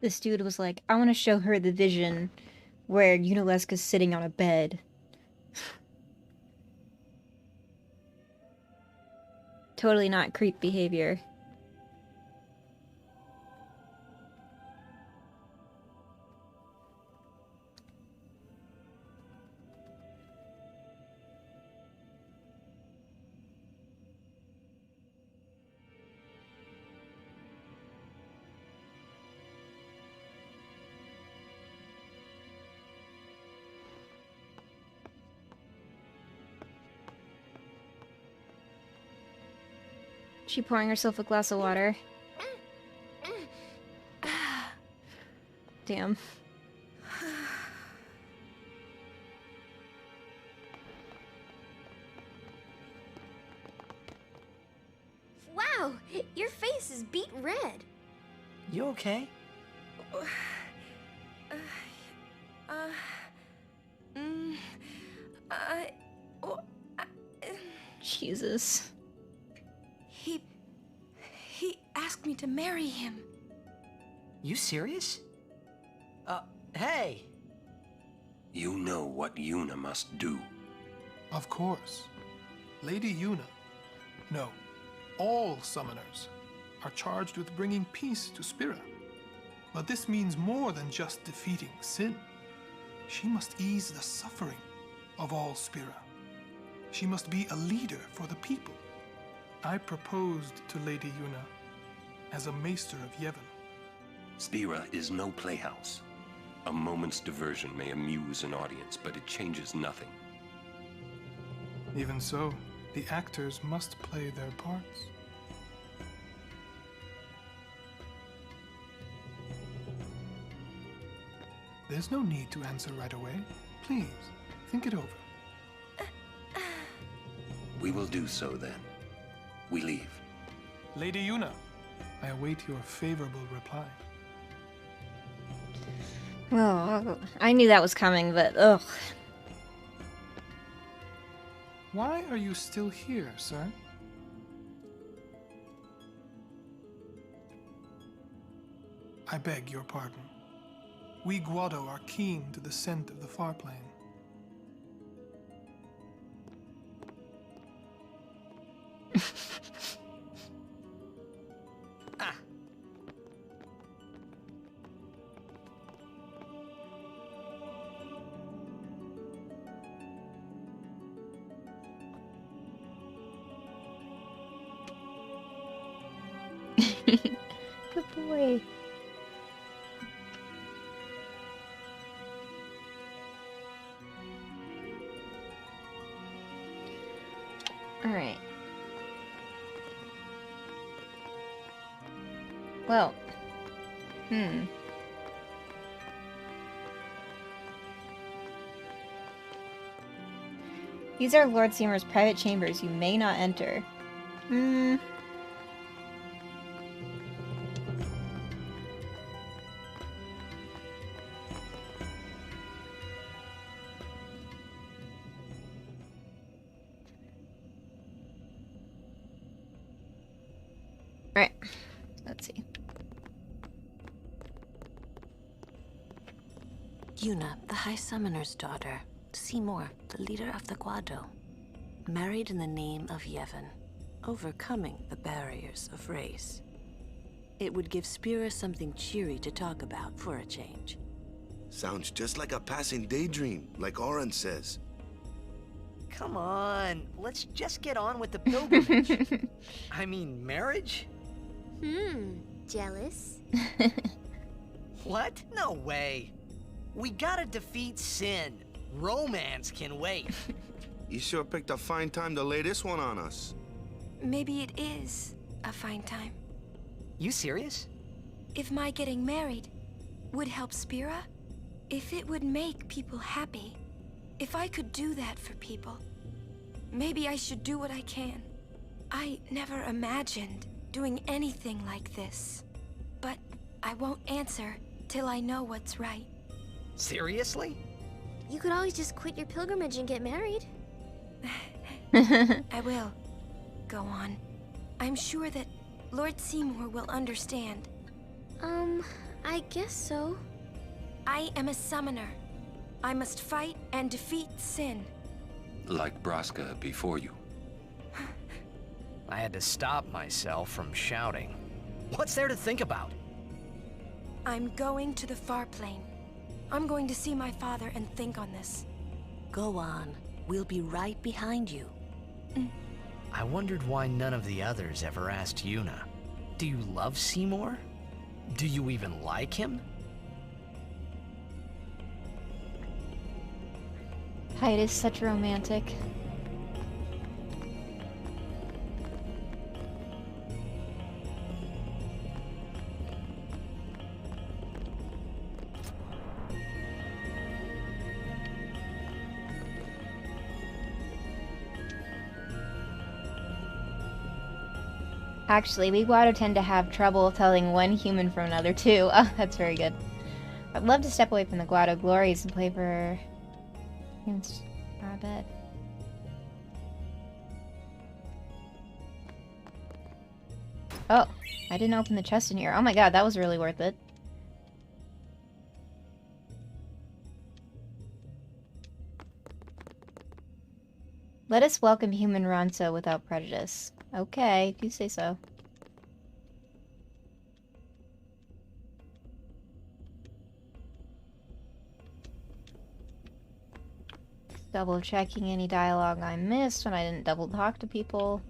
A: This dude was like, I want to show her the vision where Yunalesca's sitting on a bed. Totally not creep behavior. She pouring herself a glass of water. Damn.
I: Wow, your face is beet red.
E: You okay?
A: Jesus.
F: He asked me to marry him.
E: You serious? Hey!
G: You know what Yuna must do.
K: Of course. Lady Yuna, no, all summoners are charged with bringing peace to Spira. But this means more than just defeating sin. She must ease the suffering of all Spira. She must be a leader for the people. I proposed to Lady Yuna as a Maester of Yevon.
G: Spira is no playhouse. A moment's diversion may amuse an audience, but it changes nothing.
K: Even so, the actors must play their parts. There's no need to answer right away. Please, think it over.
G: We will do so then. We leave.
K: Lady Yuna, I await your favorable reply.
A: Oh, I knew that was coming, but ugh.
K: Why are you still here, sir? I beg your pardon. We Guado are keen to the scent of the far plain.
A: Good boy. All right. Well. These are Lord Seymour's private chambers. You may not enter. Alright, let's see.
B: Yuna, the High Summoner's daughter. Seymour, the leader of the Guado. Married in the name of Yevon, overcoming the barriers of race. It would give Spira something cheery to talk about for a change.
D: Sounds just like a passing daydream, like Oren says.
E: Come on, let's just get on with the pilgrimage. I mean, marriage?
I: Jealous?
E: What? No way. We gotta defeat sin. Romance can wait.
D: You sure picked a fine time to lay this one on us.
F: Maybe it is a fine time.
E: You serious?
F: If my getting married would help Spira, if it would make people happy, if I could do that for people, maybe I should do what I can. I never imagined doing anything like this, but I won't answer till I know what's right.
E: Seriously?
I: You could always just quit your pilgrimage and get married.
F: I will. Go on. I'm sure that Lord Seymour will understand.
I: I guess so.
F: I am a summoner. I must fight and defeat sin.
G: Like Braska before you.
E: I had to stop myself from shouting. What's there to think about?
F: I'm going to the far plane. I'm going to see my father and think on this.
B: Go on. We'll be right behind you.
E: I wondered why none of the others ever asked Yuna. Do you love Seymour? Do you even like him?
A: Hyde is such romantic. Actually, we Guado tend to have trouble telling one human from another, too. Oh, that's very good. I'd love to step away from the Guado glories and play for... I bet. Oh, I didn't open the chest in here. Oh my god, that was really worth it. Let us welcome human Ronso without prejudice. Okay, if you say so. Double checking any dialogue I missed when I didn't double talk to people.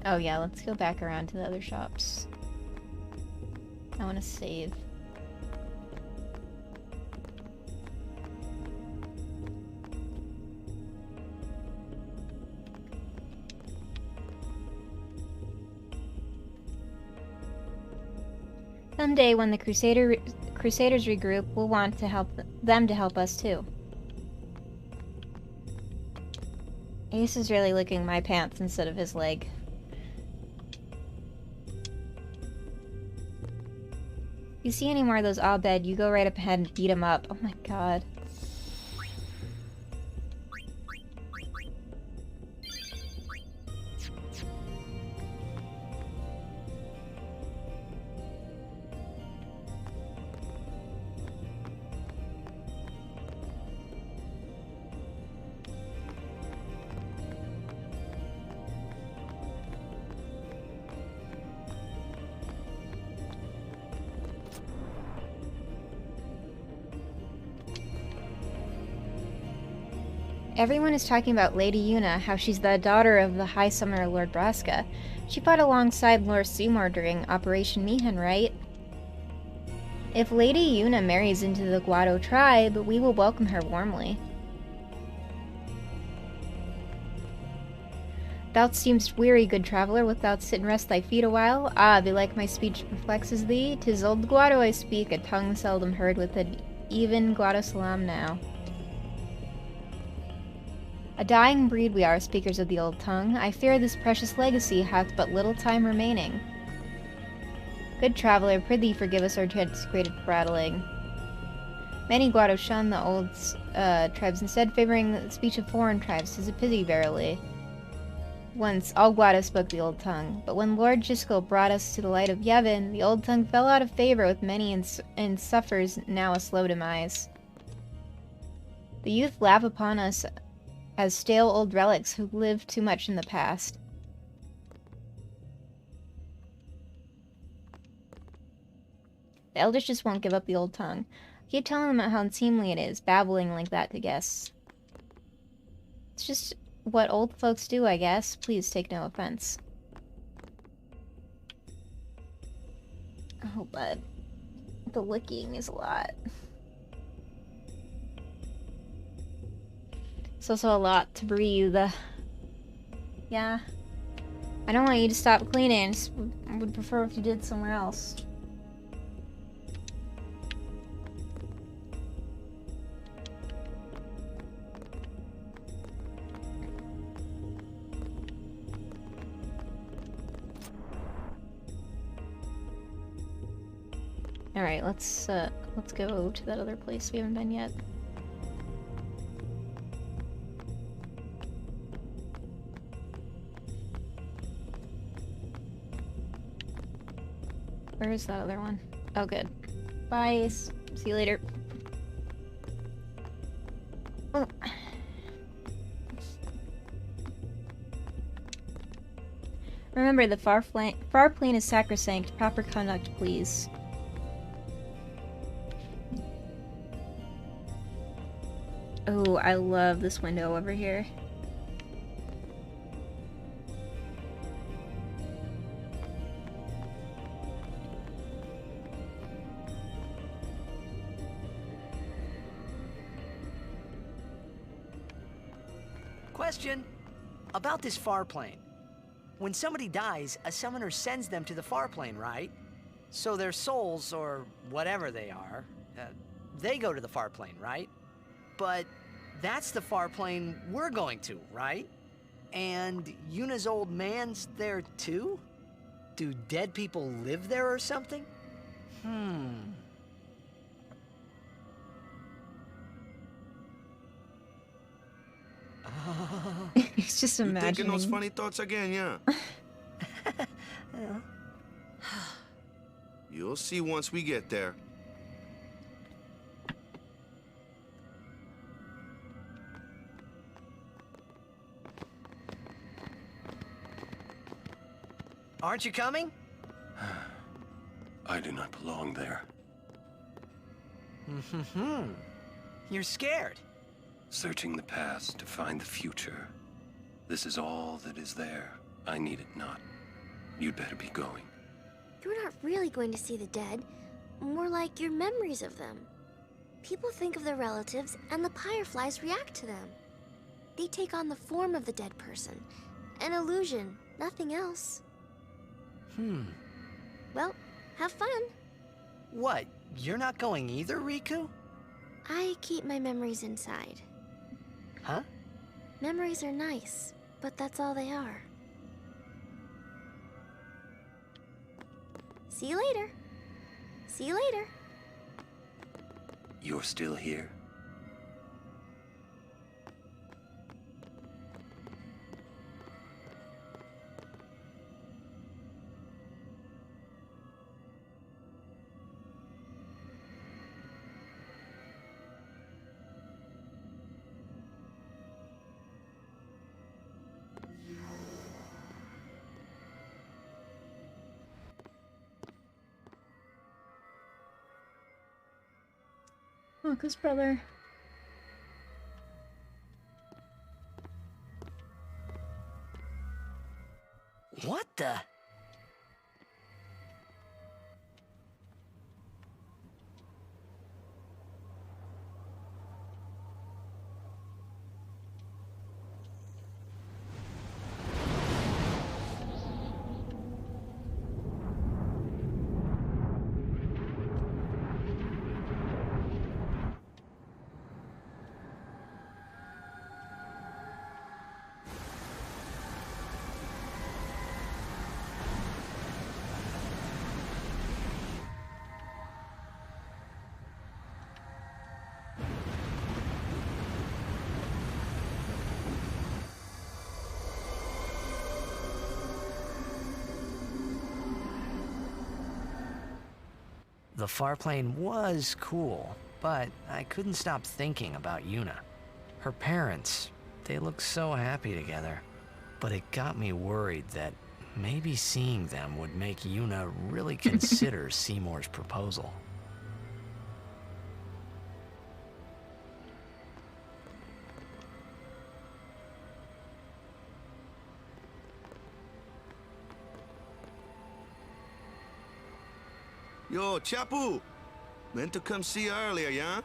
A: Oh yeah, let's go back around to the other shops. I want to save. Someday, when the Crusaders regroup, we'll want to help them to help us too. Ace is really licking my pants instead of his leg. If you see any more of those Abed, you go right up ahead and beat them up. Oh my god. Everyone is talking about Lady Yuna, how she's the daughter of the High Summoner Lord Braska. She fought alongside Lord Seymour during Operation Mihan, right? If Lady Yuna marries into the Guado tribe, we will welcome her warmly. Thou seemst weary, good traveller, wilt thou sit and rest thy feet a while? Ah, belike my speech perplexes thee. 'Tis old Guado I speak, a tongue seldom heard with an even Guado salam now. A dying breed we are, speakers of the old tongue. I fear this precious legacy hath but little time remaining. Good traveller, prithee forgive us our transecrated prattling. Many Guado shun the old tribes, instead favoring the speech of foreign tribes. 'Tis a pity, verily. Once, all Guado spoke the old tongue, but when Lord Jiskel brought us to the light of Yevon, the old tongue fell out of favor with many and suffers now a slow demise. The youth laugh upon us as stale old relics who lived too much in the past. The elders just won't give up the old tongue. I keep telling them how unseemly it is, babbling like that to guests. It's just what old folks do, I guess. Please take no offense. Oh, but the licking is a lot. It's also a lot to breathe. Yeah. I don't want you to stop cleaning. I would prefer if you did somewhere else. Alright, let's go to that other place we haven't been yet. Where is that other one? Oh, good. Bye, Ace. See you later. Oh. Remember, the far plane is sacrosanct. Proper conduct, please. Oh, I love this window over here.
E: Question about this far plane. When somebody dies, a summoner sends them to the far plane, right? So their souls, or whatever they are, they go to the far plane, right? But that's the far plane we're going to, right? And Yuna's old man's there too? Do dead people live there or something?
A: He's just
D: You
A: imagining.
D: thinking those funny thoughts again, yeah? You'll see once we get there.
E: Aren't you coming?
G: I do not belong there.
E: You're scared.
G: Searching the past to find the future. This is all that is there. I need it not. You'd better be going.
I: You're not really going to see the dead. More like your memories of them. People think of their relatives, and the Fireflies react to them. They take on the form of the dead person. An illusion, nothing else. Well, have fun.
E: What? You're not going either, Riku?
I: I keep my memories inside.
E: Huh?
I: Memories are nice, but that's all they are. See you later. See you later.
G: You're still here?
A: Waka's brother.
E: What the? The Farplane was cool, but I couldn't stop thinking about Yuna. Her parents, they looked so happy together. But it got me worried that maybe seeing them would make Yuna really consider Seymour's proposal.
D: Yo, Chapu! Meant to come see you earlier, yeah?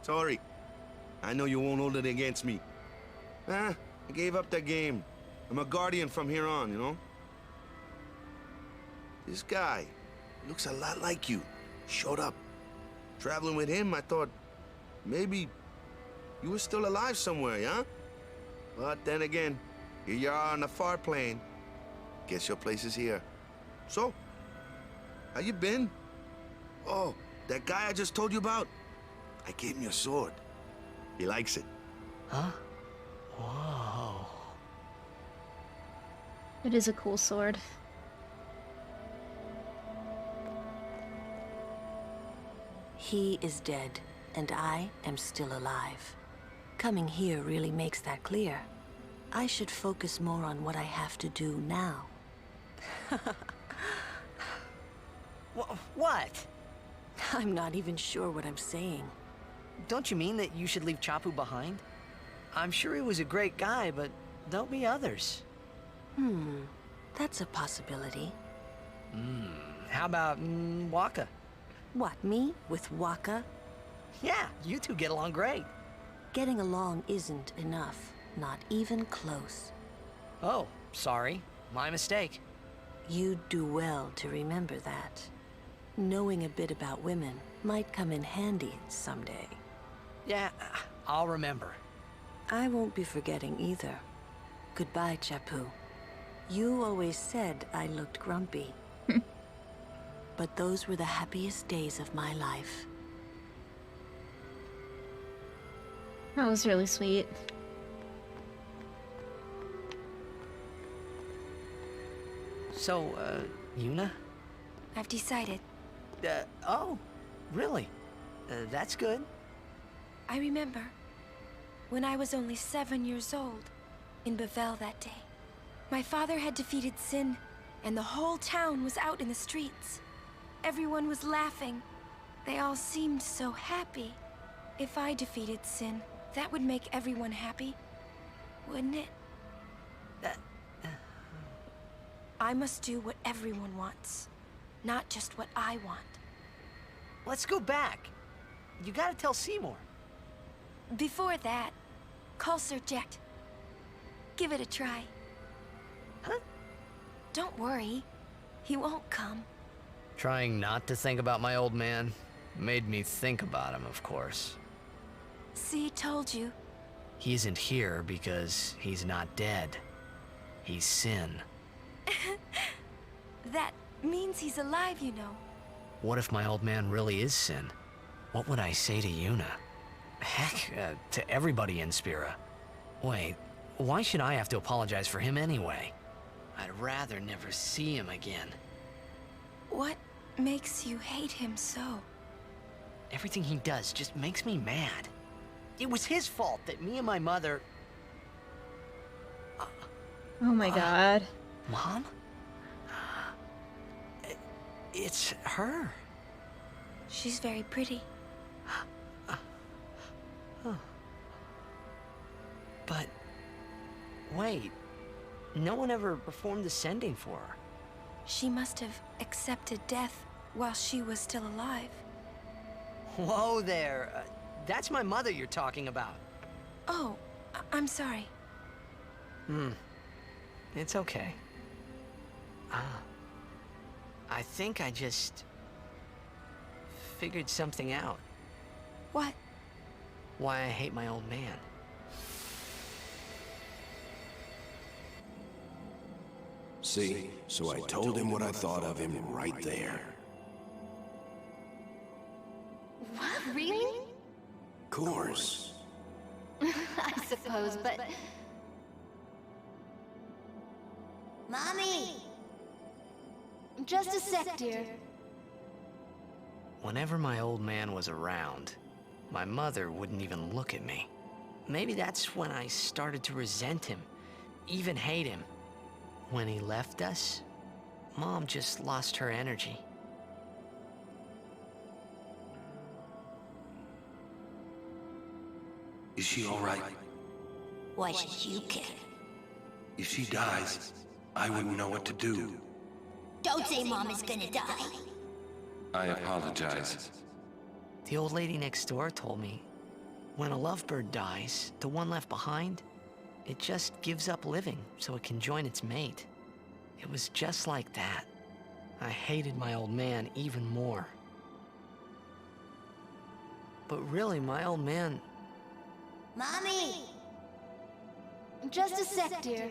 D: Sorry. I know you won't hold it against me. I gave up that game. I'm a guardian from here on, you know? This guy looks a lot like you. Showed up. Traveling with him, I thought maybe you were still alive somewhere, yeah? But then again, here you are on the Farplane. Guess your place is here. So, how you been? Oh, that guy I just told you about? I gave him your sword. He likes it.
E: Huh? Whoa.
A: It is a cool sword.
B: He is dead, and I am still alive. Coming here really makes that clear. I should focus more on what I have to do now.
E: What?
B: I'm not even sure what I'm saying.
E: Don't you mean that you should leave Chapu behind? I'm sure he was a great guy, but there'll be others.
B: That's a possibility.
E: How about Waka?
B: What, me? With Waka?
E: Yeah, you two get along great.
B: Getting along isn't enough. Not even close.
E: Oh, sorry. My mistake.
B: You'd do well to remember that. Knowing a bit about women might come in handy someday.
E: Yeah, I'll remember.
B: I won't be forgetting either. Goodbye, Chapu. You always said I looked grumpy. But those were the happiest days of my life.
A: That was really sweet.
E: So, Yuna?
F: I've decided.
E: Oh, really? That's good.
F: I remember when I was only 7 years old in Bavel that day. My father had defeated Sin, and the whole town was out in the streets. Everyone was laughing. They all seemed so happy. If I defeated Sin, that would make everyone happy, wouldn't it? I must do what everyone wants, not just what I want.
E: Let's go back. You gotta tell Seymour.
F: Before that, call Sir Jet. Give it a try.
E: Huh?
F: Don't worry. He won't come.
E: Trying not to think about my old man made me think about him, of course.
F: See, told you.
E: He isn't here because he's not dead. He's Sin.
F: That means he's alive, you know.
E: What if my old man really is Sin? What would I say to Yuna? Heck, to everybody in Spira. Wait, why should I have to apologize for him anyway? I'd rather never see him again.
F: What makes you hate him so?
E: Everything he does just makes me mad. It was his fault that me and my mother...
A: Oh my god.
E: Mom? It's her.
F: She's very pretty.
E: But... wait. No one ever performed the sending for her.
F: She must have accepted death while she was still alive.
E: Whoa there. That's my mother you're talking about.
F: Oh, I'm sorry.
E: It's okay. I think I just... figured something out.
F: What?
E: Why I hate my old man.
D: See, so I told him what I thought of him right there.
J: What? Really?
D: Course.
J: I suppose, but... Mommy! Just a sec, dear.
E: Whenever my old man was around, my mother wouldn't even look at me. Maybe that's when I started to resent him, even hate him. When he left us, Mom just lost her energy.
G: Is she all right?
J: Why should you care?
G: If she dies, I wouldn't know what to do.
J: Don't say Mom is gonna die.
G: I apologize.
E: The old lady next door told me, when a lovebird dies, the one left behind, it just gives up living so it can join its mate. It was just like that. I hated my old man even more. But really, my old man...
J: Mommy! Just a sec, dear.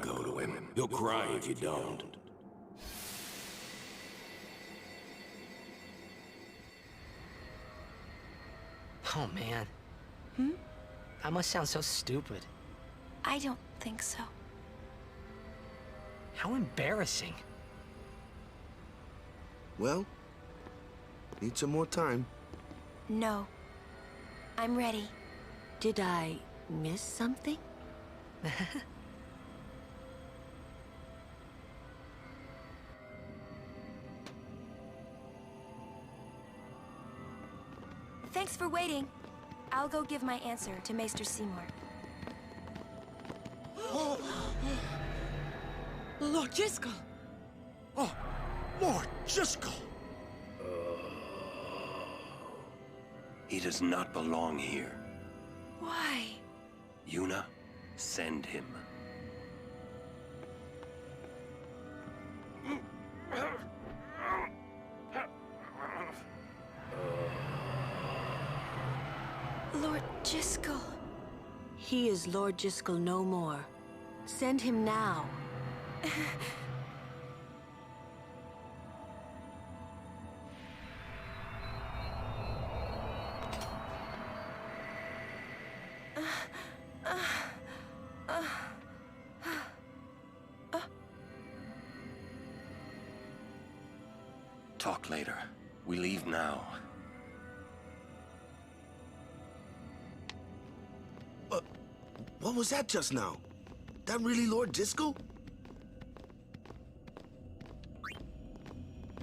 D: Go to him. He'll cry if you don't.
E: Oh, man. I must sound so stupid.
F: I don't think so.
E: How embarrassing.
D: Well, need some more time.
F: No. I'm ready.
B: Did I miss something?
F: Thanks for waiting. I'll go give my answer to Maester Seymour.
L: Lord Jyscal! Oh, Lord Jyscal!
G: He does not belong here.
F: Why?
G: Yuna, send him.
F: Lord Jyscal.
B: He is Lord Jyscal no more. Send him now.
G: talk later. We leave now.
D: What was that just now? That really Lord Jiskel?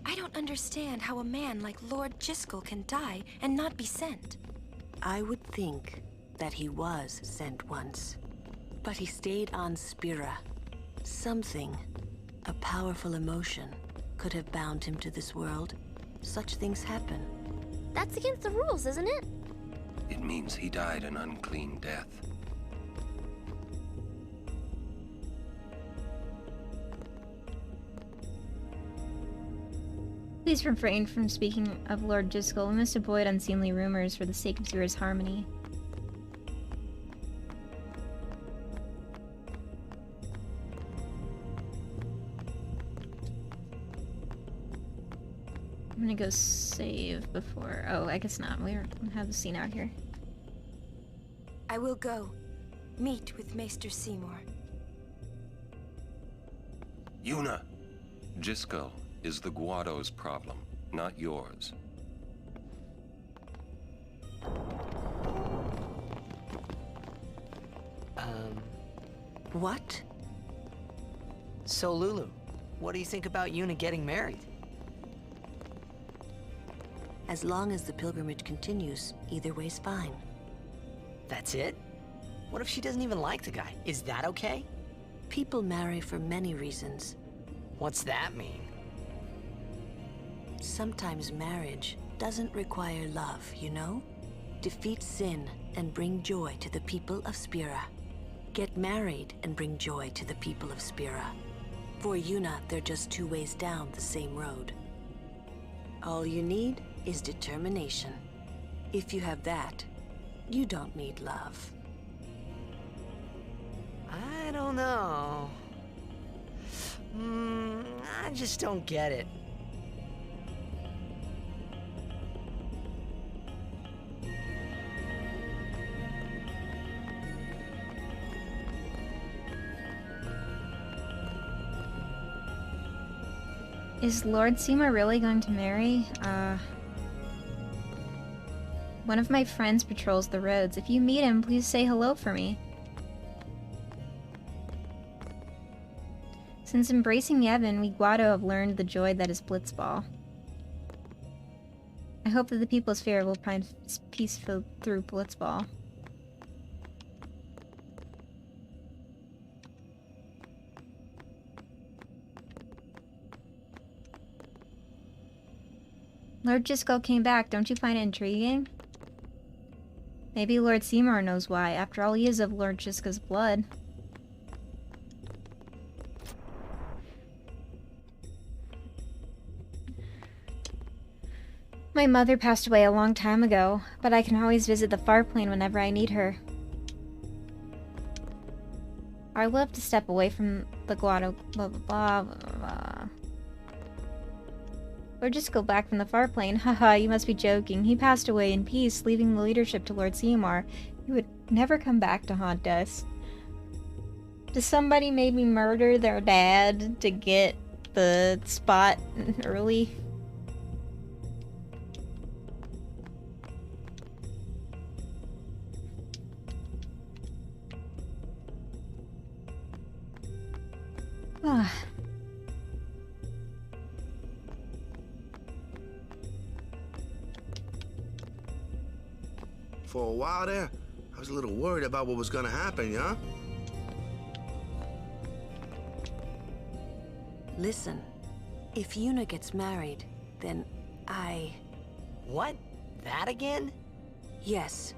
F: I don't understand how a man like Lord Jiskel can die and not be sent.
B: I would think that he was sent once, but he stayed on Spira. Something, a powerful emotion, could have bound him to this world. Such things happen.
I: That's against the rules, isn't it?
G: It means he died an unclean death.
A: Please refrain from speaking of Lord Jiskel. We must avoid unseemly rumors for the sake of Spira's harmony. I'm gonna go save before... Oh, I guess not. We don't have the scene out here.
F: I will go. Meet with Maester Seymour.
G: Yuna! Jiskel is the Guado's problem, not yours.
B: What?
E: So, Lulu, what do you think about Yuna getting married?
B: As long as the pilgrimage continues, either way's fine.
E: That's it? What if she doesn't even like the guy? Is that okay?
B: People marry for many reasons.
E: What's that mean?
B: Sometimes marriage doesn't require love, you know? Defeat sin and bring joy to the people of Spira. Get married and bring joy to the people of Spira. For Yuna, they're just two ways down the same road. All you need is determination. If you have that, you don't need love.
E: I don't know. I just don't get it.
A: Is Lord Seymour really going to marry? One of my friends patrols the roads. If you meet him, please say hello for me. Since embracing Yevon, we Guado have learned the joy that is Blitzball. I hope that the people of Spira will find peace through Blitzball. Lord Jiskel came back. Don't you find it intriguing? Maybe Lord Seymour knows why. After all, he is of Lord Jiskel's blood. My mother passed away a long time ago, but I can always visit the far plane whenever I need her. I love to step away from the Guado, blah blah blah blah blah. Or just go back from the far plane. Haha, you must be joking. He passed away in peace, leaving the leadership to Lord Seymour. He would never come back to haunt us. Does somebody maybe murder their dad to get the spot early? Ah.
D: For a while there, I was a little worried about what was gonna happen, yeah?
B: Listen, if Yuna gets married, then
E: What? That again?
B: Yes.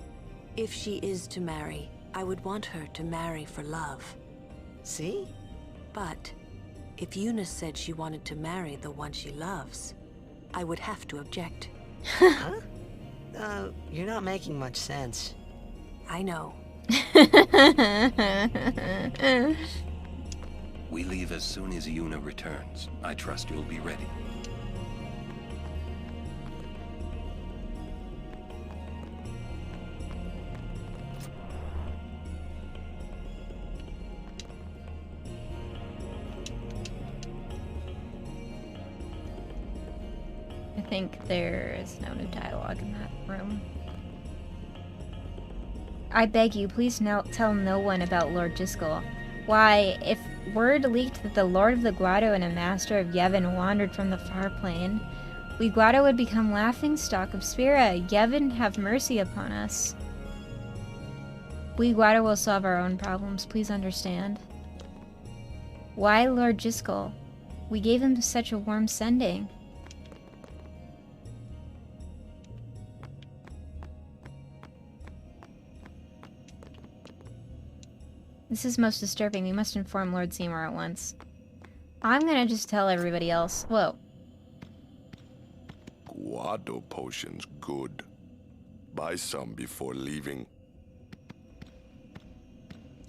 B: If she is to marry, I would want her to marry for love.
E: See?
B: But if Yuna said she wanted to marry the one she loves, I would have to object.
E: Huh? You're not making much sense.
B: I know.
G: We leave as soon as Yuna returns. I trust you'll be ready.
A: think there is no new dialogue in that room. I beg you, please tell no one about Lord Jiskel. Why, if word leaked that the Lord of the Guado and a Master of Yevon wandered from the far plane, we Guado would become laughingstock of Spira. Yevon, have mercy upon us. We Guado will solve our own problems, please understand. Why Lord Jiskel? We gave him such a warm sending. This is most disturbing. We must inform Lord Seymour at once. I'm gonna just tell everybody else. Whoa.
M: Guado potions good. Buy some before leaving.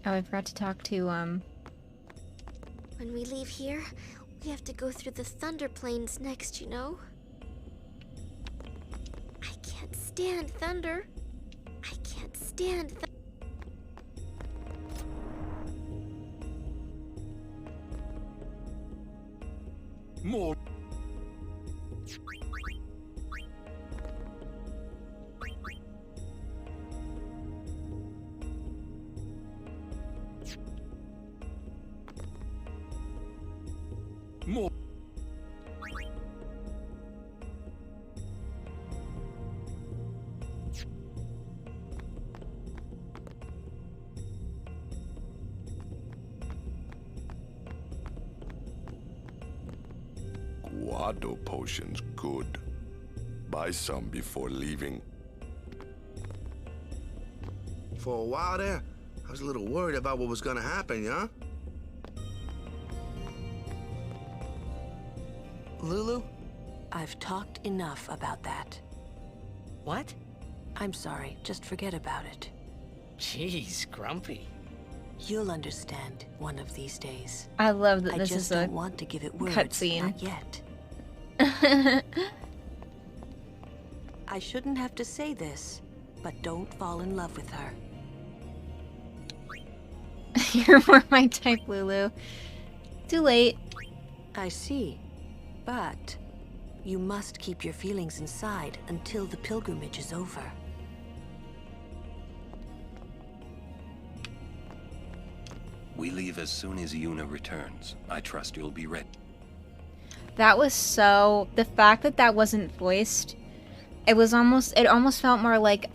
A: Oh, I forgot to talk to,
I: When we leave here, we have to go through the Thunder Plains next, you know? I can't stand thunder. I can't stand thunder.
C: More. More.
M: Guado potions good. Buy some before leaving.
D: For a while there, I was a little worried about what was gonna happen, yeah?
E: Lulu?
B: I've talked enough about that.
E: What?
B: I'm sorry, just forget about it.
E: Jeez, Grumpy.
B: You'll understand one of these days.
A: I love that
B: I
A: this
B: just
A: is a
B: don't want to give it words,
A: cutscene.
B: not yet. I shouldn't have to say this, but don't fall in love with her.
A: You're more my type, Lulu. Too late.
B: I see. But you must keep your feelings inside until the pilgrimage is over.
G: We leave as soon as Yuna returns. I trust you'll be ready.
A: That was so... The fact that that wasn't voiced, it almost felt more like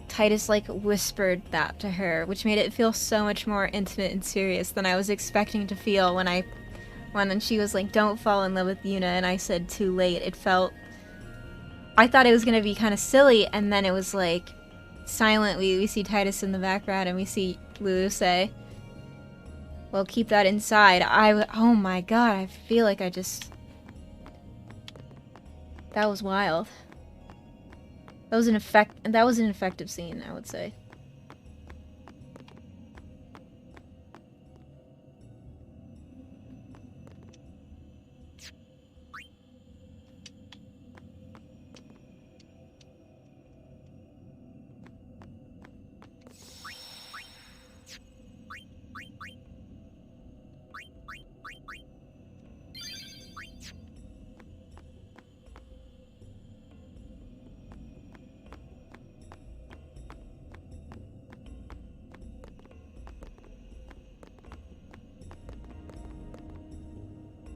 A: Titus, whispered that to her, which made it feel so much more intimate and serious than I was expecting to feel when she was like, don't fall in love with Yuna, and I said too late. It felt... I thought it was gonna be kind of silly, and then it was like, silent. We see Titus in the background, and we see Lulu say, well, keep that inside. Oh my god, I feel like I just... That was wild. That was an effective scene, I would say.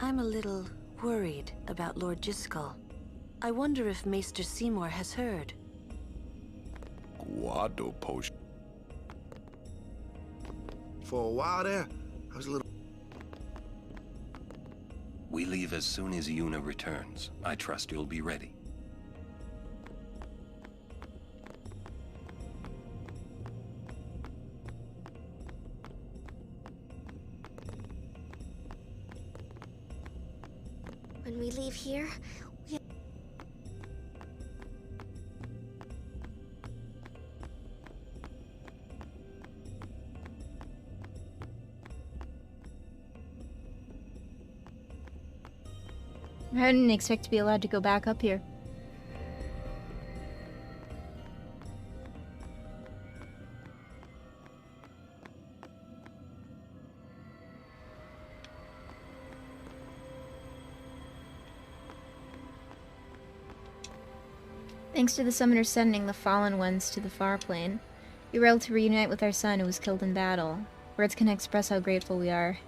B: I'm a little worried about Lord Jiskel. I wonder if Maester Seymour has heard.
M: Guado potion.
D: For a while there, I was a little...
G: We leave as soon as Yuna returns. I trust you'll be ready.
I: When we leave here, we...
A: I didn't expect to be allowed to go back up here. Thanks to the summoner sending the fallen ones to the far plane, we were able to reunite with our son who was killed in battle. Words can express how grateful we are.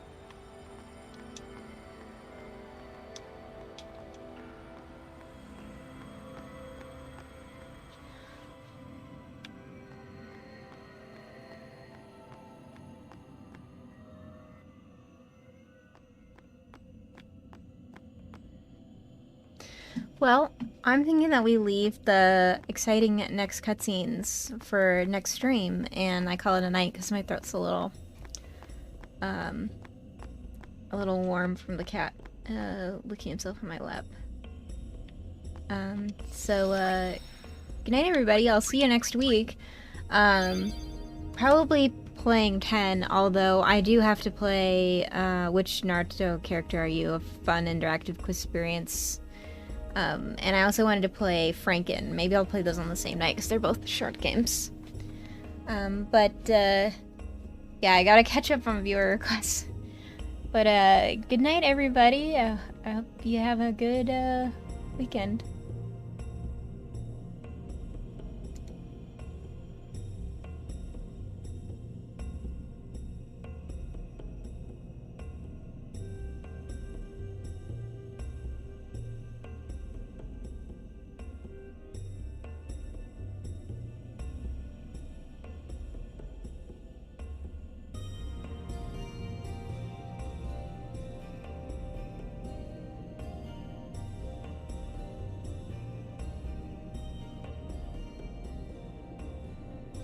A: Well, I'm thinking that we leave the exciting next cutscenes for next stream, and I call it a night because my throat's a little warm from the cat licking himself in my lap. Good night, everybody. I'll see you next week. Probably playing 10, although I do have to play which Naruto character are you? A fun interactive quiz experience. And I also wanted to play Franken. Maybe I'll play those on the same night because they're both short games. Yeah, I gotta catch up on viewer requests. But good night, everybody. I hope you have a good weekend.